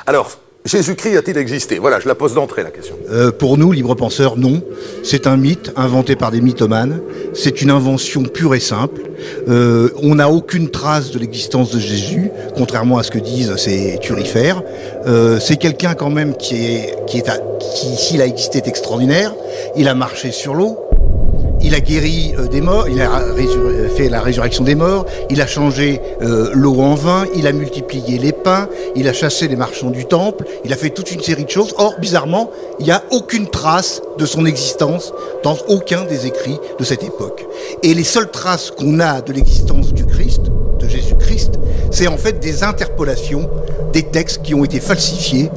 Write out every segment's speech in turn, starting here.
Alors, Jésus-Christ a-t-il existé? Voilà, je la pose d'entrée, la question. Pour nous, libres penseurs, non. C'est un mythe inventé par des mythomanes. C'est une invention pure et simple. On n'a aucune trace de l'existence de Jésus, contrairement à ce que disent ces turifères. C'est quelqu'un quand même qui, s'il a existé, est extraordinaire. Il a marché sur l'eau. Il a guéri des morts, il a fait la résurrection des morts, il a changé l'eau en vin, il a multiplié les pains, il a chassé les marchands du temple, il a fait toute une série de choses. Or, bizarrement, il n'y a aucune trace de son existence dans aucun des écrits de cette époque. Et les seules traces qu'on a de l'existence du Christ, de Jésus-Christ, c'est en fait des interpolations des textes qui ont été falsifiés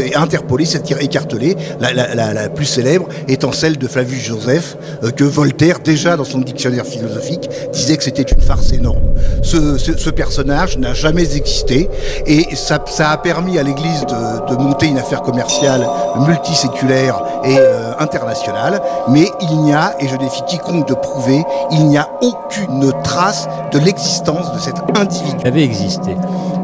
et interpolés, c'est-à-dire écartelés. La plus célèbre étant celle de Flavius Joseph, que Voltaire, déjà dans son dictionnaire philosophique, disait que c'était une farce énorme. Ce personnage n'a jamais existé, et ça a permis à l'Église de monter une affaire commerciale multiséculaire et internationale, mais il n'y a, et je défie quiconque de prouver, il n'y a aucune trace de l'existence de cet individu. Il avait existé.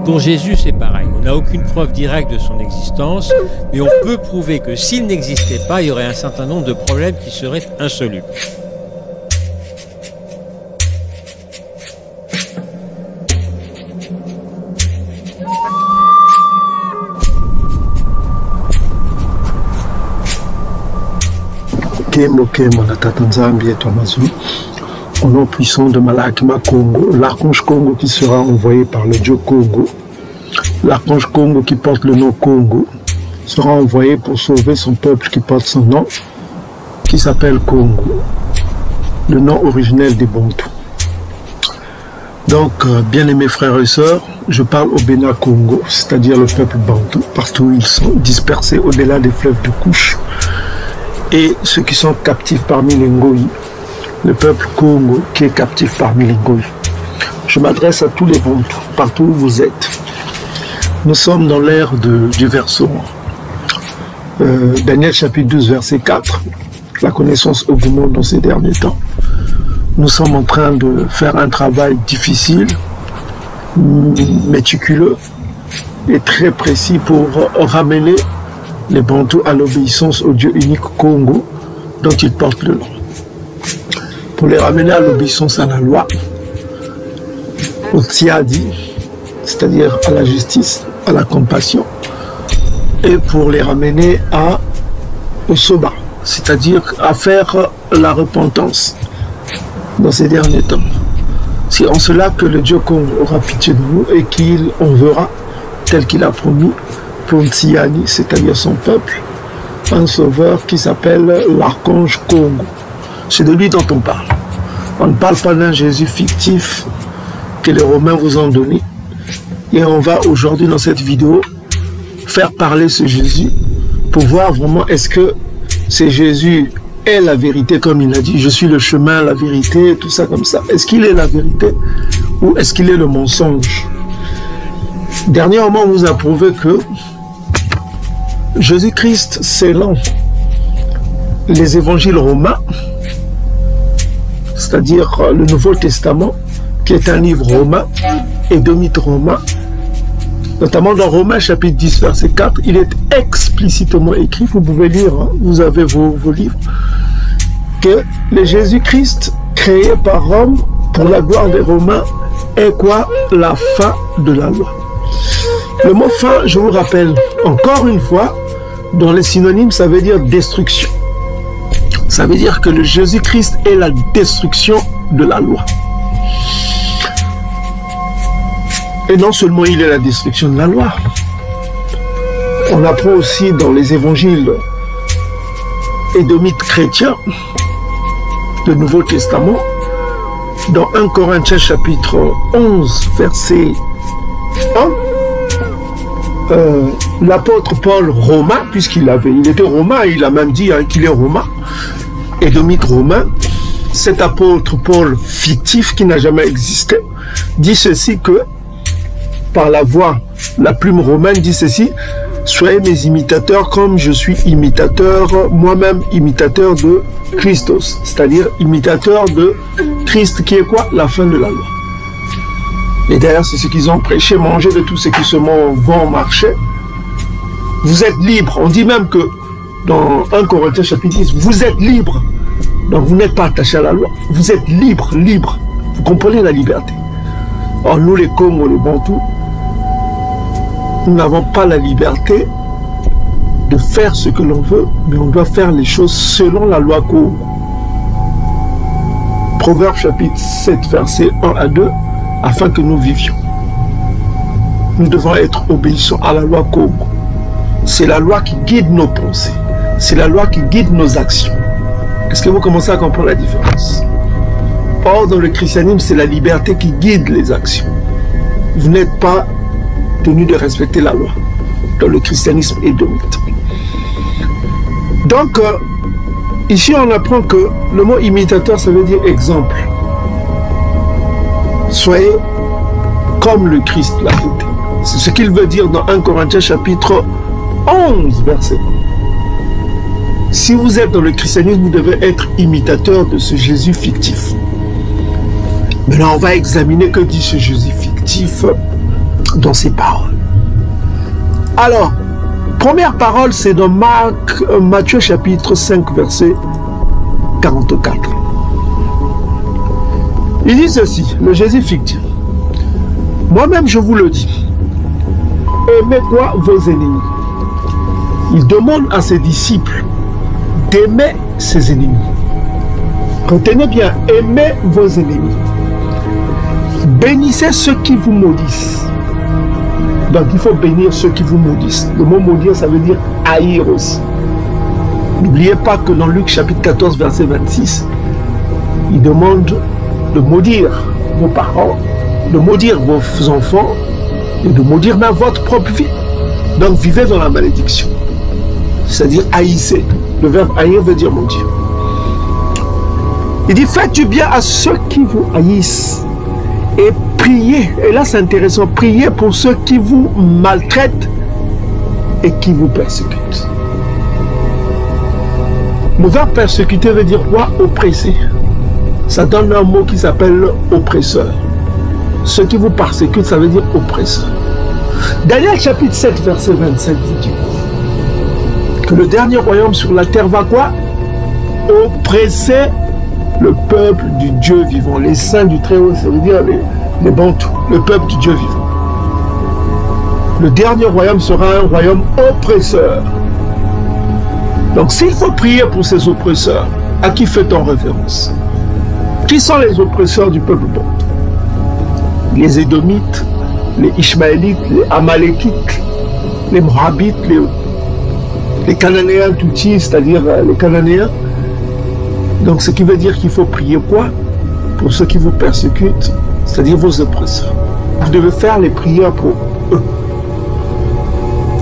Pour Jésus, c'est pareil. On n'a aucune preuve directe de son existence, mais on peut prouver que s'il n'existait pas, il y aurait un certain nombre de problèmes qui seraient insolubles. Kemo na Tata Nzambi et Mazou, au nom puissant de Malakima Congo, l'archange Congo qui sera envoyé par le Dieu Congo, l'archange Congo qui porte le nom Congo, sera envoyé pour sauver son peuple qui porte son nom, qui s'appelle Congo, le nom originel des Bantous. Donc, bien-aimés frères et sœurs, je parle au Bénin Congo, c'est-à-dire le peuple Bantou, partout où ils sont dispersés au-delà des fleuves de couche, et ceux qui sont captifs parmi les Ngoï, le peuple Congo qui est captif parmi les Ngoï. Je m'adresse à tous les Bantous, partout où vous êtes. Nous sommes dans l'ère du verset. Daniel chapitre 12, verset 4. La connaissance augmente dans ces derniers temps. Nous sommes en train de faire un travail difficile, méticuleux et très précis pour ramener les Bantous à l'obéissance au Dieu unique Congo dont ils portent le nom. Pour les ramener à l'obéissance à la loi, au Tsiadi, c'est-à-dire à la justice, à la compassion, et pour les ramener au Soba, c'est-à-dire à faire la repentance dans ces derniers temps. C'est en cela que le Dieu Congo aura pitié de nous et qu'il enverra, tel qu'il a promis, pour Tsiani, c'est-à-dire son peuple, un sauveur qui s'appelle l'archange Congo. C'est de lui dont on parle. On ne parle pas d'un Jésus fictif que les Romains vous ont donné. Et on va aujourd'hui dans cette vidéo faire parler ce Jésus pour voir vraiment est-ce que ce Jésus est la vérité comme il a dit. Je suis le chemin, la vérité, tout ça comme ça. Est-ce qu'il est la vérité ou est-ce qu'il est le mensonge? Dernièrement, on vous a prouvé que Jésus-Christ, selon les évangiles romains, c'est-à-dire le Nouveau Testament, qui est un livre romain et de mythes romains, notamment dans Romains chapitre 10, verset 4, il est explicitement écrit, vous pouvez lire, hein, vous avez vos livres, que le Jésus-Christ créé par Rome pour la gloire des Romains est quoi? La fin de la loi. Le mot fin, je vous rappelle encore une fois, dans les synonymes, ça veut dire destruction. Ça veut dire que le Jésus-Christ est la destruction de la loi. Et non seulement il est la destruction de la loi, on apprend aussi dans les évangiles édomites chrétiens, le Nouveau Testament, dans 1 Corinthiens chapitre 11, verset 1, l'apôtre Paul romain, puisqu'il était romain, il a même dit hein, qu'il est romain, édomite romain, cet apôtre Paul fictif qui n'a jamais existé, dit ceci que, par la voix, la plume romaine dit ceci, soyez mes imitateurs comme je suis imitateur, moi-même imitateur de Christos, c'est-à-dire imitateur de Christ qui est quoi? La fin de la loi. Et d'ailleurs, c'est ce qu'ils ont prêché, manger de tout ce qui se vend au marché, Vous êtes libre. On dit même que dans 1 Corinthiens chapitre 10, vous êtes libre. Donc vous n'êtes pas attaché à la loi. Vous êtes libre, libre. Vous comprenez la liberté. Or nous les Congo, les Bantous, nous n'avons pas la liberté de faire ce que l'on veut, mais on doit faire les choses selon la loi Congo. Proverbe chapitre 7, versets 1 à 2, afin que nous vivions. Nous devons être obéissants à la loi Congo. C'est la loi qui guide nos pensées. C'est la loi qui guide nos actions. Est-ce que vous commencez à comprendre la différence? Or, dans le christianisme, c'est la liberté qui guide les actions. Vous n'êtes pas tenu de respecter la loi. Dans le christianisme édomite. Donc, ici, on apprend que le mot imitateur, ça veut dire exemple. Soyez comme le Christ l'a été. C'est ce qu'il veut dire dans 1 Corinthiens chapitre 11, verset 1. Si vous êtes dans le christianisme, vous devez être imitateur de ce Jésus fictif. Maintenant, on va examiner que dit ce Jésus fictif dans ses paroles. Alors, première parole, c'est dans Matthieu chapitre 5, verset 44. Il dit ceci, le Jésus fictif. Moi-même, je vous le dis, aimez-toi vos ennemis. Il demande à ses disciples d'aimer ses ennemis. Retenez bien, aimez vos ennemis. Bénissez ceux qui vous maudissent. Donc il faut bénir ceux qui vous maudissent. Le mot maudire, ça veut dire haïr aussi. N'oubliez pas que dans Luc chapitre 14, verset 26, il demande de maudire vos parents, de maudire vos enfants et de maudire même votre propre vie. Donc vivez dans la malédiction. C'est-à-dire haïssez. Le verbe haïr veut dire maudire. Il dit faites du bien à ceux qui vous haïssent. Et priez, et là c'est intéressant, priez pour ceux qui vous maltraitent et qui vous persécutent. Le verbe persécuter veut dire quoi? Oppresser. Ça donne un mot qui s'appelle oppresseur. Ceux qui vous persécutent, ça veut dire oppresseur. Daniel chapitre 7, verset 27 vous dit que le dernier royaume sur la terre va quoi? Oppresser le peuple du Dieu vivant, les saints du Très-Haut, ça veut dire les Bantous, le peuple du Dieu vivant. Le dernier royaume sera un royaume oppresseur. Donc s'il faut prier pour ces oppresseurs, à qui fait-on référence? Qui sont les oppresseurs du peuple bantou? Les Édomites, les Ishmaélites, les Amalékites, les Moabites, les Cananéens toutis, c'est-à-dire les Cananéens. Donc ce qui veut dire qu'il faut prier quoi? Pour ceux qui vous persécutent, c'est-à-dire vos oppresseurs. Vous devez faire les prières pour eux.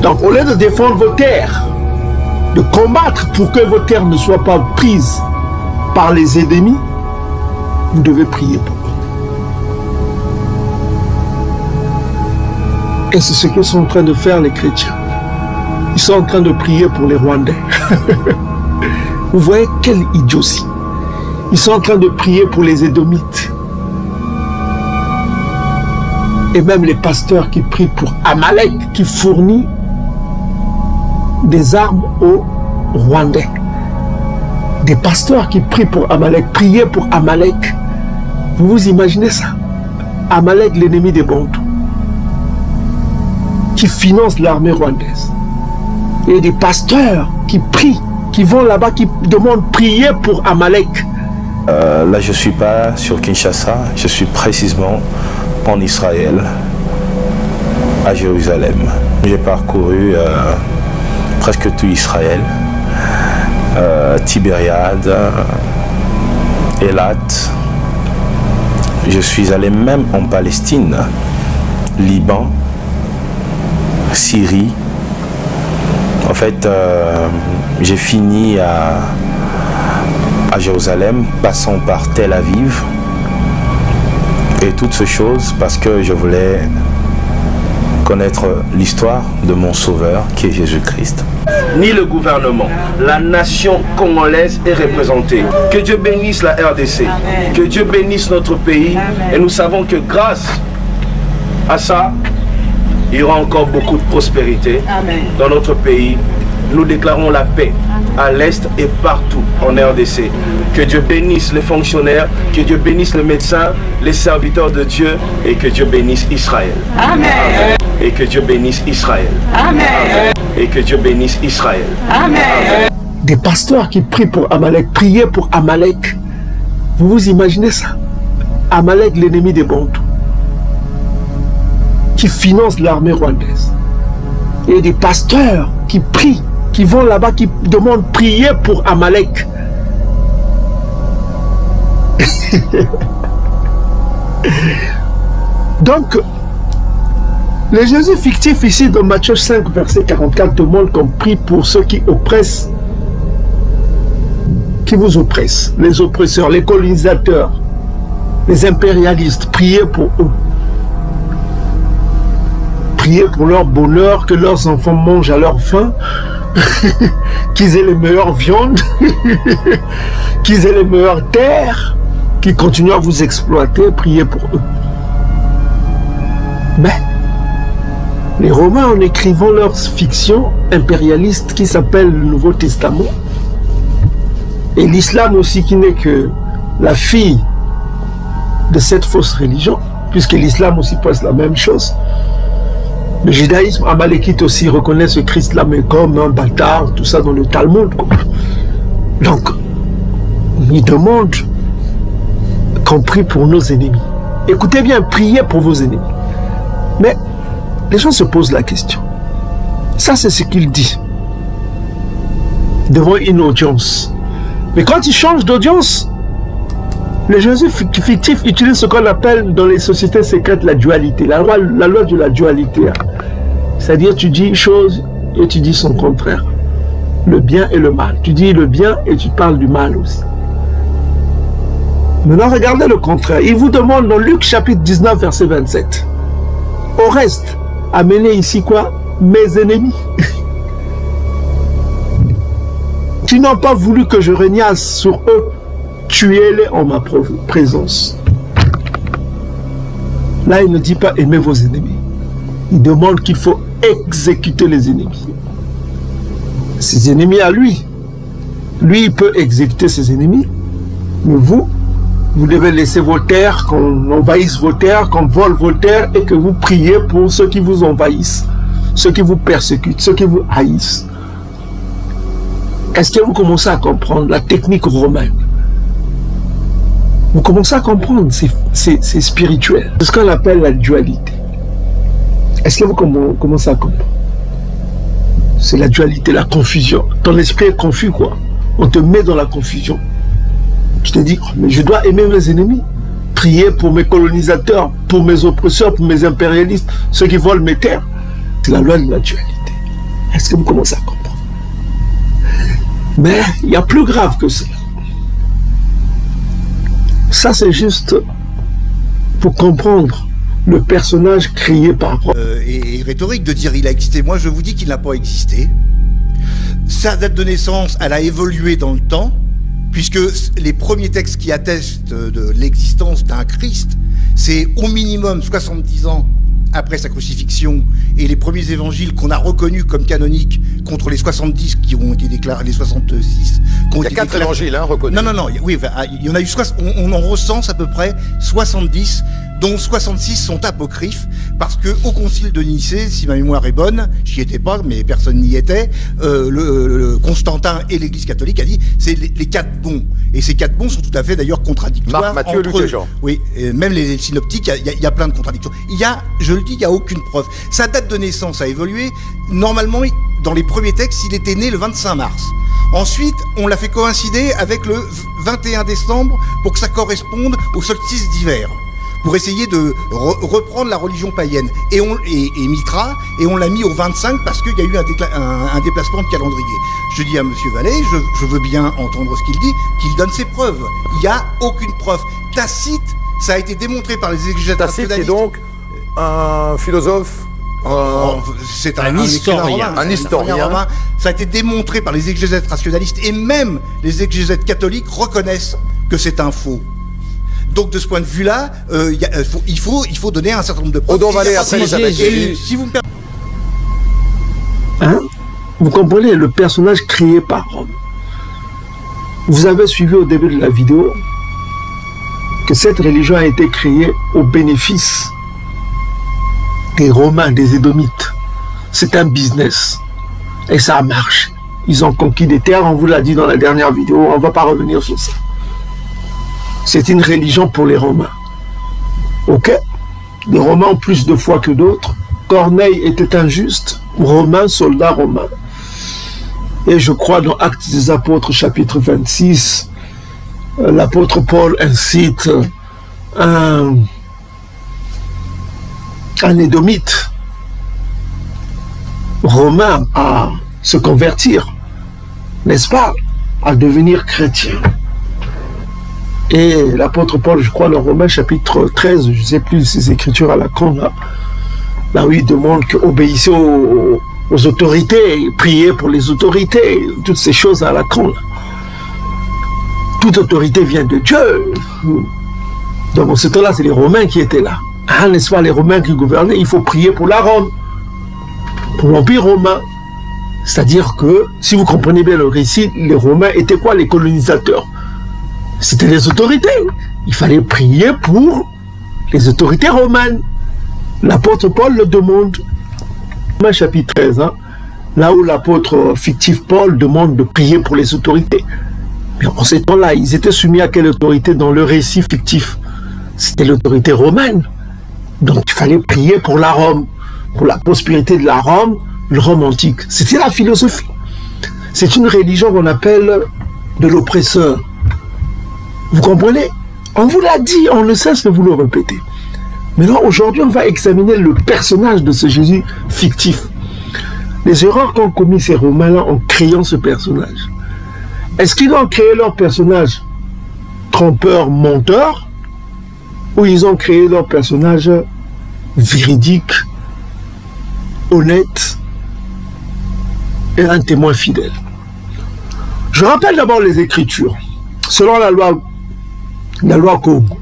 Donc au lieu de défendre vos terres, de combattre pour que vos terres ne soient pas prises par les ennemis, vous devez prier pour eux. Et c'est ce que sont en train de faire les chrétiens. Ils sont en train de prier pour les Rwandais. Vous voyez quelle idiotie. Ils sont en train de prier pour les Édomites. Et même les pasteurs qui prient pour Amalek, qui fournit des armes aux Rwandais. Des pasteurs qui prient pour Amalek, prier pour Amalek. Vous vous imaginez ça? Amalek, l'ennemi des Bantous, qui finance l'armée rwandaise. Et des pasteurs qui prient, qui vont là-bas, qui demandent prier pour Amalek. Là, je ne suis pas sur Kinshasa, je suis précisément en Israël, à Jérusalem. J'ai parcouru presque tout Israël, Tibériade, Eilat. Je suis allé même en Palestine, Liban, Syrie. En fait, j'ai fini à Jérusalem, passant par Tel Aviv, et toutes ces choses parce que je voulais connaître l'histoire de mon sauveur qui est Jésus-Christ. Ni le gouvernement, la nation congolaise est représentée. Que Dieu bénisse la RDC, que Dieu bénisse notre pays, et nous savons que grâce à ça, il y aura encore beaucoup de prospérité dans notre pays. Nous déclarons la paix à l'Est et partout en RDC. Que Dieu bénisse les fonctionnaires, que Dieu bénisse les médecins, les serviteurs de Dieu et que Dieu bénisse Israël. Amen. Et que Dieu bénisse Israël. Amen. Et que Dieu bénisse Israël. Amen. Des pasteurs qui prient pour Amalek, prier pour Amalek. Vous vous imaginez ça? Amalek, l'ennemi des Bantous, qui finance l'armée rwandaise. Et des pasteurs qui prient, qui vont là-bas, qui demandent prier pour Amalek. Donc, le Jésus fictif ici dans Matthieu 5, verset 44 demande qu'on prie pour ceux qui oppressent, qui vous oppressent, les oppresseurs, les colonisateurs, les impérialistes, priez pour eux. Priez pour leur bonheur, que leurs enfants mangent à leur faim, qu'ils aient les meilleures viandes, qu'ils aient les meilleures terres, qu'ils continuent à vous exploiter, priez pour eux. Mais les Romains, en écrivant leur fiction impérialiste qui s'appelle le Nouveau Testament, et l'islam aussi qui n'est que la fille de cette fausse religion, puisque l'islam aussi pense la même chose. Le judaïsme amalékite aussi reconnaît ce Christ-là mais comme un bâtard, tout ça dans le Talmud, quoi. Donc, il demande qu'on prie pour nos ennemis. Écoutez bien, priez pour vos ennemis. Mais les gens se posent la question. Ça, c'est ce qu'il dit devant une audience. Mais quand il change d'audience, le Jésus fictif utilise ce qu'on appelle dans les sociétés secrètes la dualité, la loi de la dualité. C'est-à-dire tu dis une chose et tu dis son contraire. Le bien et le mal. Tu dis le bien et tu parles du mal aussi. Maintenant, regardez le contraire. Il vous demande dans Luc chapitre 19, verset 27. Au reste, amenez ici quoi? Mes ennemis. Qui n'ont pas voulu que je régnasse sur eux, tuez-les en ma présence. Là, il ne dit pas aimez vos ennemis. Il demande qu'il faut exécuter les ennemis. Ses ennemis à lui. Lui, il peut exécuter ses ennemis. Mais vous, vous devez laisser vos terres, qu'on envahisse vos terres, qu'on vole vos terres et que vous priez pour ceux qui vous envahissent, ceux qui vous persécutent, ceux qui vous haïssent. Est-ce que vous commencez à comprendre la technique romaine? Vous commencez à comprendre, c'est spirituel. C'est ce qu'on appelle la dualité. Est-ce que vous commencez à comprendre? C'est la dualité, la confusion. Ton esprit est confus, quoi. On te met dans la confusion. Tu te dis, oh, mais je dois aimer mes ennemis. Prier pour mes colonisateurs, pour mes oppresseurs, pour mes impérialistes, ceux qui volent mes terres. C'est la loi de la dualité. Est-ce que vous commencez à comprendre? Mais il y a plus grave que cela. Ça, c'est juste pour comprendre le personnage créé par... Et rhétorique de dire il a existé. Moi, je vous dis qu'il n'a pas existé. Sa date de naissance, elle a évolué dans le temps, puisque les premiers textes qui attestent de l'existence d'un Christ, c'est au minimum 70 ans après sa crucifixion, et les premiers évangiles qu'on a reconnus comme canoniques contre les 70 qui ont été déclarés, les 66 qui ont été déclarés. Il y a 4 évangiles, hein, reconnus. Non, oui, il y en a eu, on en recense à peu près 70, dont 66 sont apocryphes, parce que au concile de Nicée, si ma mémoire est bonne, j'y étais pas, mais personne n'y était, le Constantin et l'Église catholique a dit, c'est les 4 bons. Et ces 4 bons sont tout à fait d'ailleurs contradictoires. Marc, Matthieu, Luc et Jean. Oui, même les synoptiques, il y a plein de contradictions. Je le dis, il n'y a aucune preuve. Sa date de naissance a évolué. Normalement, dans les premiers textes, il était né le 25 mars. Ensuite, on l'a fait coïncider avec le 21 décembre pour que ça corresponde au solstice d'hiver, pour essayer de reprendre la religion païenne. Et Mitra, et on l'a mis au 25 parce qu'il y a eu un déplacement de calendrier. Je dis à M. Vallée, je veux bien entendre ce qu'il dit, qu'il donne ses preuves. Il n'y a aucune preuve. Tacite, ça a été démontré par les exégètes rationalistes. Tacite est donc un philosophe, c'est un historien. Un historien romain. Ça a été démontré par les exégètes rationalistes, et même les exégètes catholiques reconnaissent que c'est un faux. Donc de ce point de vue-là, il faut donner un certain nombre de preuves. Odon Vallée après Elisabeth. Si vous me permettez... Hein? Vous comprenez, le personnage créé par Rome. Vous avez suivi au début de la vidéo que cette religion a été créée au bénéfice des Romains, des Édomites. C'est un business. Et ça a marché. Ils ont conquis des terres, on vous l'a dit dans la dernière vidéo, on ne va pas revenir sur ça. C'est une religion pour les Romains. Ok? Les Romains ont plus de foi que d'autres. Corneille était injuste, Romain, soldat romain. Et je crois dans Actes des Apôtres, chapitre 26, l'apôtre Paul incite un Édomite romain à se convertir, n'est-ce pas, à devenir chrétien. Et l'apôtre Paul, je crois, dans Romains chapitre 13, je ne sais plus ces écritures à la con, là où il demande qu'obéissez aux autorités, priez pour les autorités, toutes ces choses à la con. Toute autorité vient de Dieu. Donc en ce temps-là, c'est les Romains qui étaient là. Ah, n'est-ce pas, les Romains qui gouvernaient, il faut prier pour la Rome, pour l'Empire romain. C'est-à-dire que, si vous comprenez bien le récit, les Romains étaient quoi, les colonisateurs? C'était les autorités. Il fallait prier pour les autorités romaines. L'apôtre Paul le demande. Romains chapitre 13, hein, là où l'apôtre fictif Paul demande de prier pour les autorités. Mais en ces temps-là, ils étaient soumis à quelle autorité dans le récit fictif? C'était l'autorité romaine. Donc il fallait prier pour la Rome, pour la prospérité de la Rome, le Rome antique. C'était la philosophie. C'est une religion qu'on appelle de l'oppresseur. Vous comprenez? On vous l'a dit, on ne cesse de vous le répéter. Maintenant, aujourd'hui, on va examiner le personnage de ce Jésus fictif. Les erreurs qu'ont commis ces Romains-là en créant ce personnage. Est-ce qu'ils ont créé leur personnage trompeur, menteur, ou ils ont créé leur personnage véridique, honnête et un témoin fidèle? Je rappelle d'abord les Écritures. Selon la loi Congo.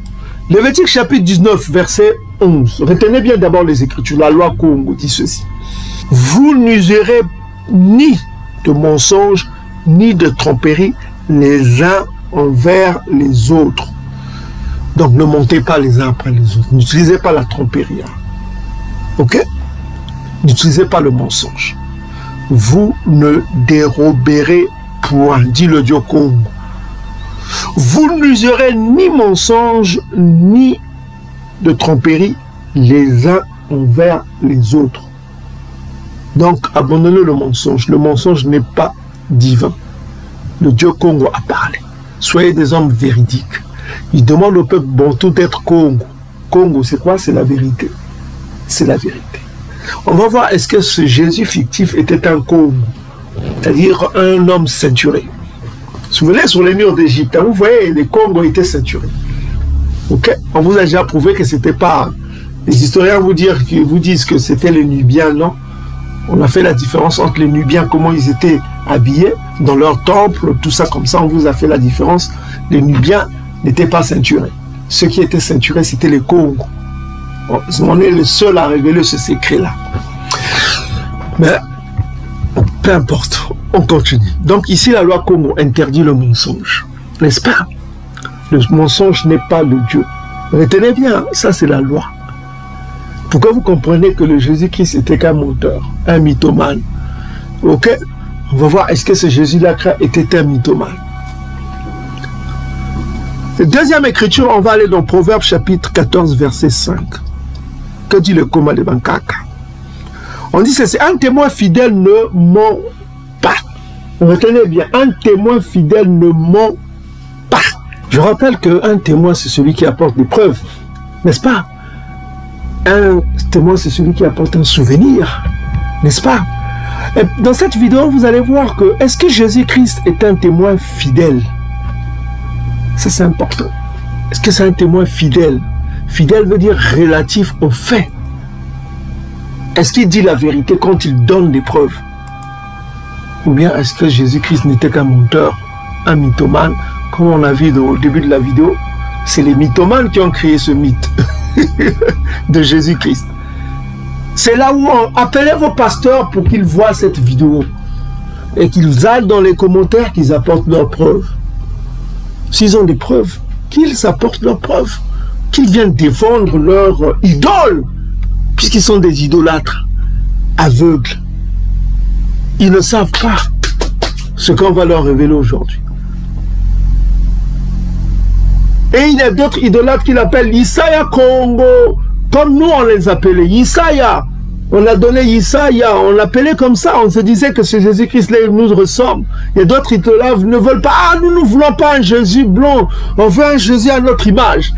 Lévitique chapitre 19, verset 11. Retenez bien d'abord les Écritures. La loi Congo dit ceci. Vous n'userez ni de mensonges, ni de tromperie les uns envers les autres. Donc ne mentez pas les uns après les autres. N'utilisez pas la tromperie. Ok? N'utilisez pas le mensonge. Vous ne déroberez point, dit le Dieu Congo. Vous n'userez ni mensonge, ni de tromperie les uns envers les autres. Donc, abandonnez le mensonge. Le mensonge n'est pas divin. Le Dieu Congo a parlé. Soyez des hommes véridiques. Il demande au peuple bantou d'être Congo. Congo, c'est quoi? C'est la vérité. C'est la vérité. On va voir, est-ce que ce Jésus fictif était un Congo? C'est-à-dire un homme ceinturé. Souvenez sur les murs d'Égypte, vous voyez, les Congos étaient ceinturés. Ok? On vous a déjà prouvé que c'était pas... Les historiens vous disent que c'était les Nubiens, non? On a fait la différence entre les Nubiens, comment ils étaient habillés, dans leur temple, tout ça comme ça, on vous a fait la différence. Les Nubiens n'étaient pas ceinturés. Ceux qui étaient ceinturés, c'était les Congos. On est le seul à révéler ce secret-là. Mais, peu importe. On continue. Donc ici, la loi Congo interdit le mensonge. N'est-ce pas? Le mensonge n'est pas le Dieu. Retenez bien, ça c'est la loi. Pourquoi vous comprenez que le Jésus-Christ était qu'un menteur, un mythomane? Ok? On va voir, est-ce que ce Jésus-là était un mythomane? Deuxième écriture, on va aller dans Proverbes chapitre 14, verset 5. Que dit le Koma de Bankaka? On dit c'est un témoin fidèle ne ment pas. Retenez bien, un témoin fidèle ne ment pas. Je rappelle qu'un témoin, c'est celui qui apporte des preuves, n'est-ce pas? Un témoin, c'est celui qui apporte un souvenir, n'est-ce pas? Et dans cette vidéo, vous allez voir que, est-ce que Jésus-Christ est un témoin fidèle? Ça, c'est important. Est-ce que c'est un témoin fidèle? Fidèle veut dire relatif aux faits. Est-ce qu'il dit la vérité quand il donne des preuves? Ou bien est-ce que Jésus-Christ n'était qu'un menteur, un mythomane, comme on a vu au début de la vidéo, C'est les mythomanes qui ont créé ce mythe de Jésus-Christ. C'est là où appelez vos pasteurs pour qu'ils voient cette vidéo et qu'ils aillent dans les commentaires, qu'ils apportent leurs preuves. S'ils ont des preuves, qu'ils apportent leurs preuves, qu'ils viennent défendre leur idole, puisqu'ils sont des idolâtres aveugles. Ils ne savent pas ce qu'on va leur révéler aujourd'hui. Et il y a d'autres idolâtres qui l'appellent Isaya Congo, comme nous on les appelait, Isaya. On a donné Isaya, on l'appelait comme ça, on se disait que ce Jésus-Christ-là nous ressemble. Il y a d'autres idolâtres ne veulent pas, ah nous ne voulons pas un Jésus blond, on veut un Jésus à notre image.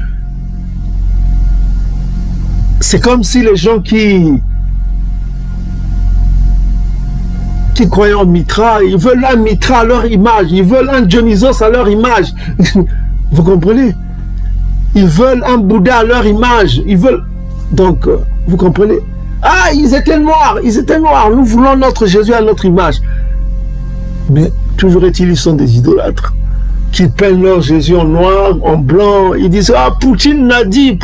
C'est comme si les gens qui croient en Mitra, ils veulent un Mitra à leur image, ils veulent un Dionysos à leur image. Vous comprenez? Ils veulent un Bouddha à leur image, ils veulent... Donc, vous comprenez? Ah, ils étaient noirs, nous voulons notre Jésus à notre image. Mais toujours est-il, ils sont des idolâtres qui peignent leur Jésus en noir, en blanc. Ils disent, ah, Poutine a dit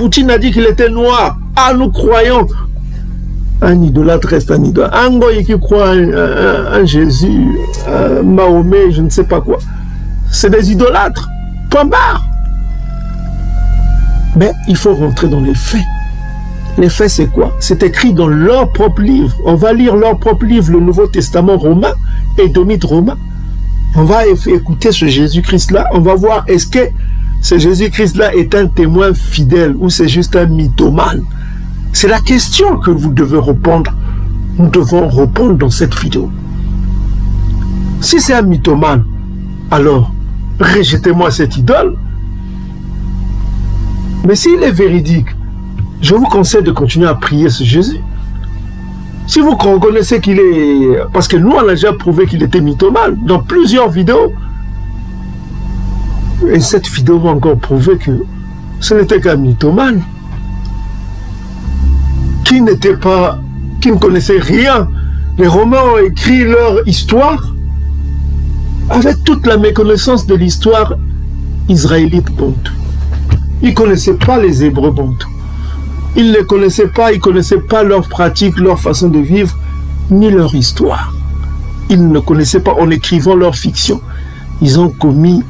qu'il était noir. Ah, nous croyons. Un idolâtre reste un idolâtre. Un goy qui croit un Jésus, Mahomet, je ne sais pas quoi. C'est des idolâtres. Point barre. Mais il faut rentrer dans les faits. Les faits, c'est quoi? C'est écrit dans leur propre livre. On va lire leur propre livre, le Nouveau Testament romain, Édomite romain. On va écouter ce Jésus-Christ-là. On va voir, est-ce que ce Jésus-Christ-là est un témoin fidèle ou c'est juste un mythomane? C'est la question que vous devez répondre. Nous devons répondre dans cette vidéo. Si c'est un mythomane, alors rejetez-moi cette idole. Mais s'il est véridique, je vous conseille de continuer à prier ce Jésus. Si vous reconnaissez qu'il est... Parce que nous, on a déjà prouvé qu'il était mythomane dans plusieurs vidéos. Et cette vidéo va encore prouver que ce n'était qu'un mythomane. Qui ne connaissait rien. Les Romains ont écrit leur histoire avec toute la méconnaissance de l'histoire israélite bantou. Ils ne connaissaient pas les Hébreux bantous. Ils ne connaissaient pas, leurs pratiques, leur façon de vivre, ni leur histoire. Ils ne connaissaient pas, en écrivant leur fiction, ils ont commis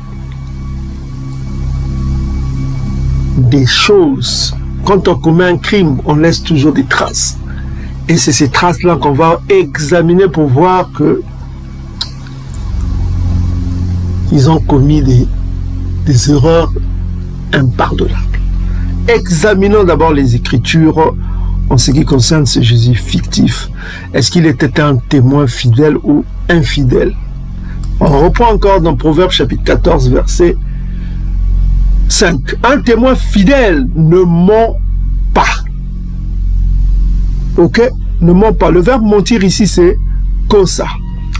des choses. Quand on commet un crime, on laisse toujours des traces. Et c'est ces traces-là qu'on va examiner pour voir que ils ont commis des erreurs impardonnables. Examinons d'abord les Écritures en ce qui concerne ce Jésus fictif. Est-ce qu'il était un témoin fidèle ou infidèle? On reprend encore dans Proverbes chapitre 14, verset 5. Un témoin fidèle ne ment pas. Ok? Ne ment pas. Le verbe mentir ici, c'est kosa.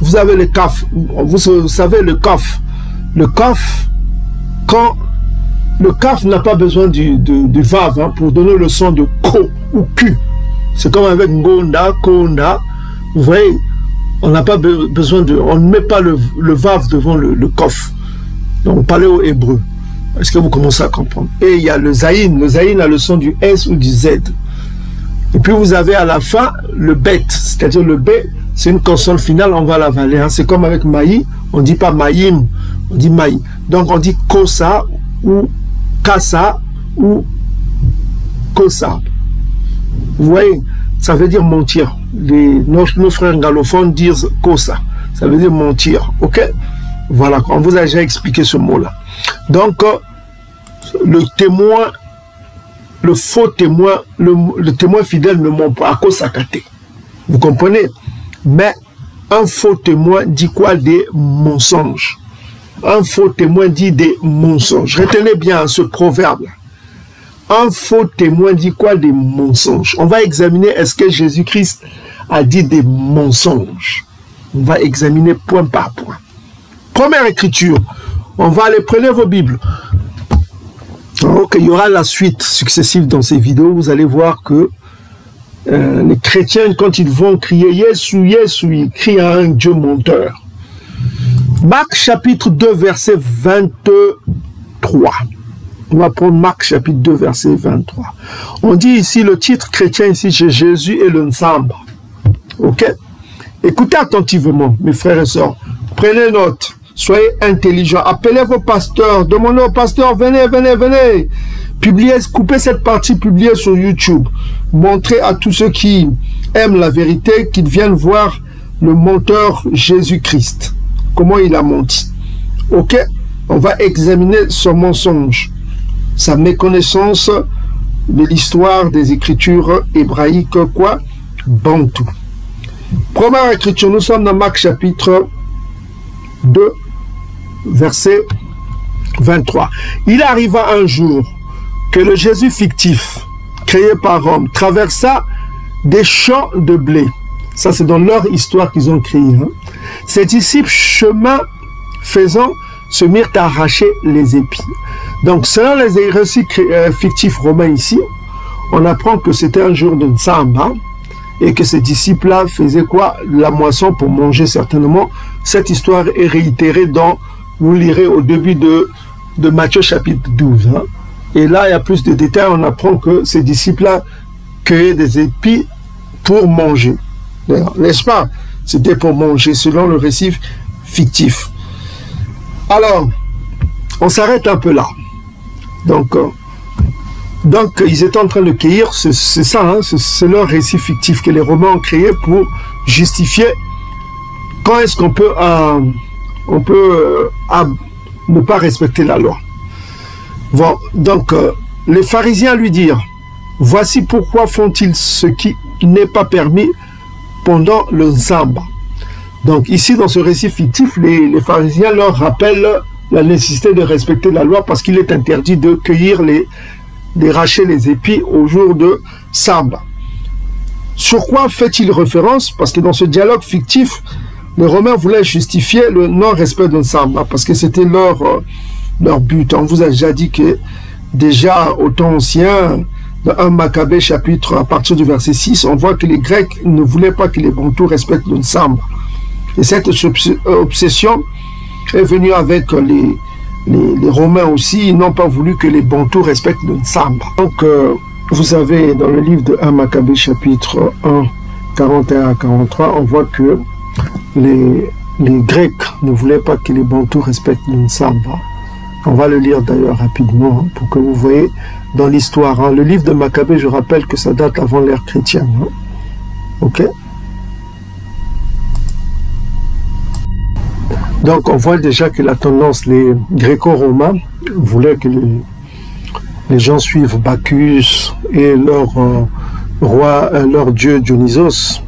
Vous avez le kaf. Vous savez le kaf. Le kaf, quand le kaf n'a pas besoin du vav hein, pour donner le son de ko ou ku. C'est comme avec ngonda, konda. Vous voyez, on n'a pas besoin de... On ne met pas le vav devant le kof. Donc, parlez au hébreu. Est-ce que vous commencez à comprendre? Et il y a le zaïn. Le zaïn a le son du S ou du Z. Et puis, vous avez à la fin le bet. C'est-à-dire le B, c'est une consonne finale, on va l'avaler. Hein. C'est comme avec maï. On ne dit pas maïm, on dit maï. Donc, on dit kosa ou kasa ou kosa. Vous voyez, ça veut dire mentir. Nos frères galophones disent kosa. Ça veut dire mentir. Ok? Voilà, on vous a déjà expliqué ce mot-là. Donc, le témoin, le faux témoin, le témoin fidèle ne ment pas à cause sakate. Vous comprenez? Mais un faux témoin dit quoi? Des mensonges. Un faux témoin dit des mensonges. Retenez bien ce proverbe. Un faux témoin dit quoi? Des mensonges. On va examiner est-ce que Jésus-Christ a dit des mensonges. On va examiner point par point. Première écriture. On va aller, prenez vos Bibles. Donc, il y aura la suite successive dans ces vidéos. Vous allez voir que les chrétiens, quand ils vont crier Yesu, Yesu, ils crient à un Dieu menteur. Marc chapitre 2, verset 23. On va prendre Marc chapitre 2, verset 23. On dit ici, le titre chrétien ici, chez Jésus et le Nsamba. Ok? Écoutez attentivement, mes frères et sœurs. Prenez note. Soyez intelligents. Appelez vos pasteurs. Demandez aux pasteurs, venez, venez, venez. Publiez, coupez cette partie, publiez sur YouTube. Montrez à tous ceux qui aiment la vérité qu'ils viennent voir le menteur Jésus-Christ. Comment il a menti. Ok? On va examiner son mensonge, sa méconnaissance de l'histoire des écritures hébraïques, quoi? Bantou. Première écriture, nous sommes dans Marc chapitre 2, verset 23. Il arriva un jour que le Jésus fictif, créé par Rome, traversa des champs de blé. Ça, c'est dans leur histoire qu'ils ont créé. Hein. Ses disciples, chemin faisant, se mirent à arracher les épis. Donc, selon les récits fictifs romains ici, on apprend que c'était un jour de Nsamba et que ces disciples-là faisaient quoi? La moisson pour manger certainement. Cette histoire est réitérée dans, vous lirez au début de Matthieu chapitre 12. Hein. Et là, il y a plus de détails. On apprend que ces disciples-là cueillaient des épis pour manger. N'est-ce pas? C'était pour manger, selon le récit fictif. Alors, on s'arrête un peu là. Donc, ils étaient en train de cueillir, c'est ça, hein, c'est leur récit fictif que les Romains ont créé pour justifier quand est-ce qu'on peut, ne pas respecter la loi. Bon, donc, les pharisiens lui dirent, voici pourquoi font-ils ce qui n'est pas permis pendant le Nsamba. Donc ici, dans ce récit fictif, les pharisiens leur rappellent la nécessité de respecter la loi parce qu'il est interdit de cueillir d'arracher les épis au jour de Samba. Sur quoi fait-il référence? Parce que dans ce dialogue fictif, les Romains voulaient justifier le non-respect d'un Samba parce que c'était leur but. On vous a déjà dit que déjà au temps ancien, dans 1 Maccabée chapitre, à partir du verset 6, on voit que les Grecs ne voulaient pas que les Bantous respectent le Nsamba. Et cette obsession est venue avec les Romains aussi. Ils n'ont pas voulu que les Bantous respectent le Nsamba. Donc, vous avez dans le livre de 1 Maccabée chapitre 1, 41 à 43, on voit que les Grecs ne voulaient pas que les Bantous respectent le Nsamba. On va le lire d'ailleurs rapidement hein, pour que vous voyez dans l'histoire. Hein. Le livre de Maccabée, je rappelle que ça date avant l'ère chrétienne. Hein. Ok? Donc on voit déjà que la tendance, les gréco-romains voulaient que les gens suivent Bacchus et leur roi, leur dieu Dionysos.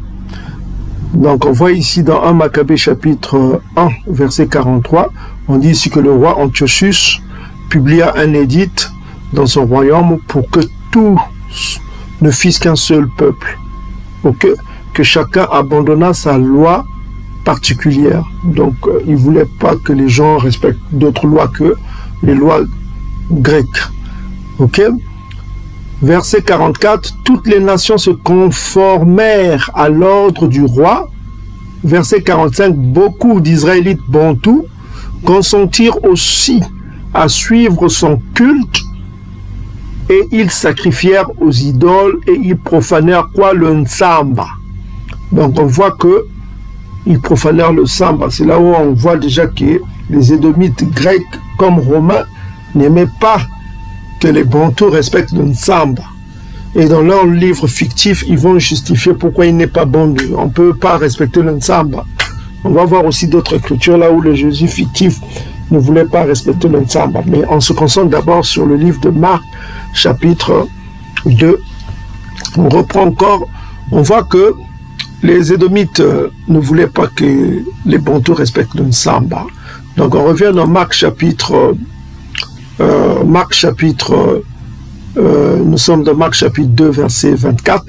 Donc on voit ici dans 1 Maccabée chapitre 1 verset 43, on dit ici que le roi Antiochus publia un édit dans son royaume pour que tous ne fissent qu'un seul peuple, que chacun abandonnât sa loi particulière. Donc il ne voulait pas que les gens respectent d'autres lois que les lois grecques. Ok? Verset 44, toutes les nations se conformèrent à l'ordre du roi. Verset 45, beaucoup d'Israélites bantous consentirent aussi à suivre son culte et ils sacrifièrent aux idoles et ils profanèrent quoi? Le Nsamba. Donc on voit que ils profanèrent le Samba. C'est là où on voit déjà que les Édomites grecs comme romains n'aimaient pas que les Bantous respectent le Nsamba. Et dans leur livre fictif, ils vont justifier pourquoi il n'est pas bon. On ne peut pas respecter le Nsamba. On va voir aussi d'autres écritures là où le Jésus fictif ne voulait pas respecter le Nsamba. Mais on se concentre d'abord sur le livre de Marc, chapitre 2. On reprend encore, on voit que les Édomites ne voulaient pas que les Bantous respectent le Nsamba. Donc on revient dans Marc chapitre... nous sommes dans Marc chapitre 2 verset 24.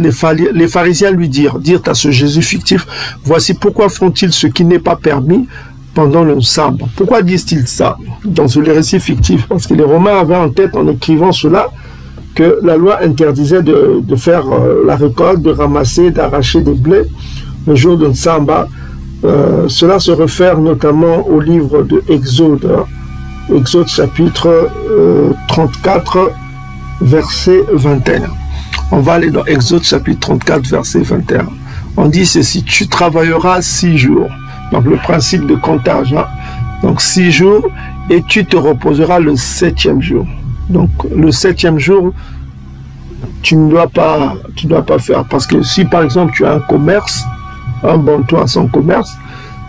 Les pharisiens lui dirent à ce Jésus fictif, voici pourquoi font-ils ce qui n'est pas permis pendant le Samba. Pourquoi disent-ils ça dans les récits fictifs? Parce que les Romains avaient en tête en écrivant cela que la loi interdisait de faire la récolte, de ramasser, d'arracher des blés le jour de Samba. Cela se réfère notamment au livre de Exode Exode chapitre 34, verset 21. On va aller dans Exode chapitre 34, verset 21. On dit ceci, tu travailleras 6 jours. Donc le principe de comptage, hein? Donc 6 jours, et tu te reposeras le 7e jour. Donc le 7e jour, tu ne dois pas faire. Parce que si par exemple tu as un commerce, un bon toit sans commerce,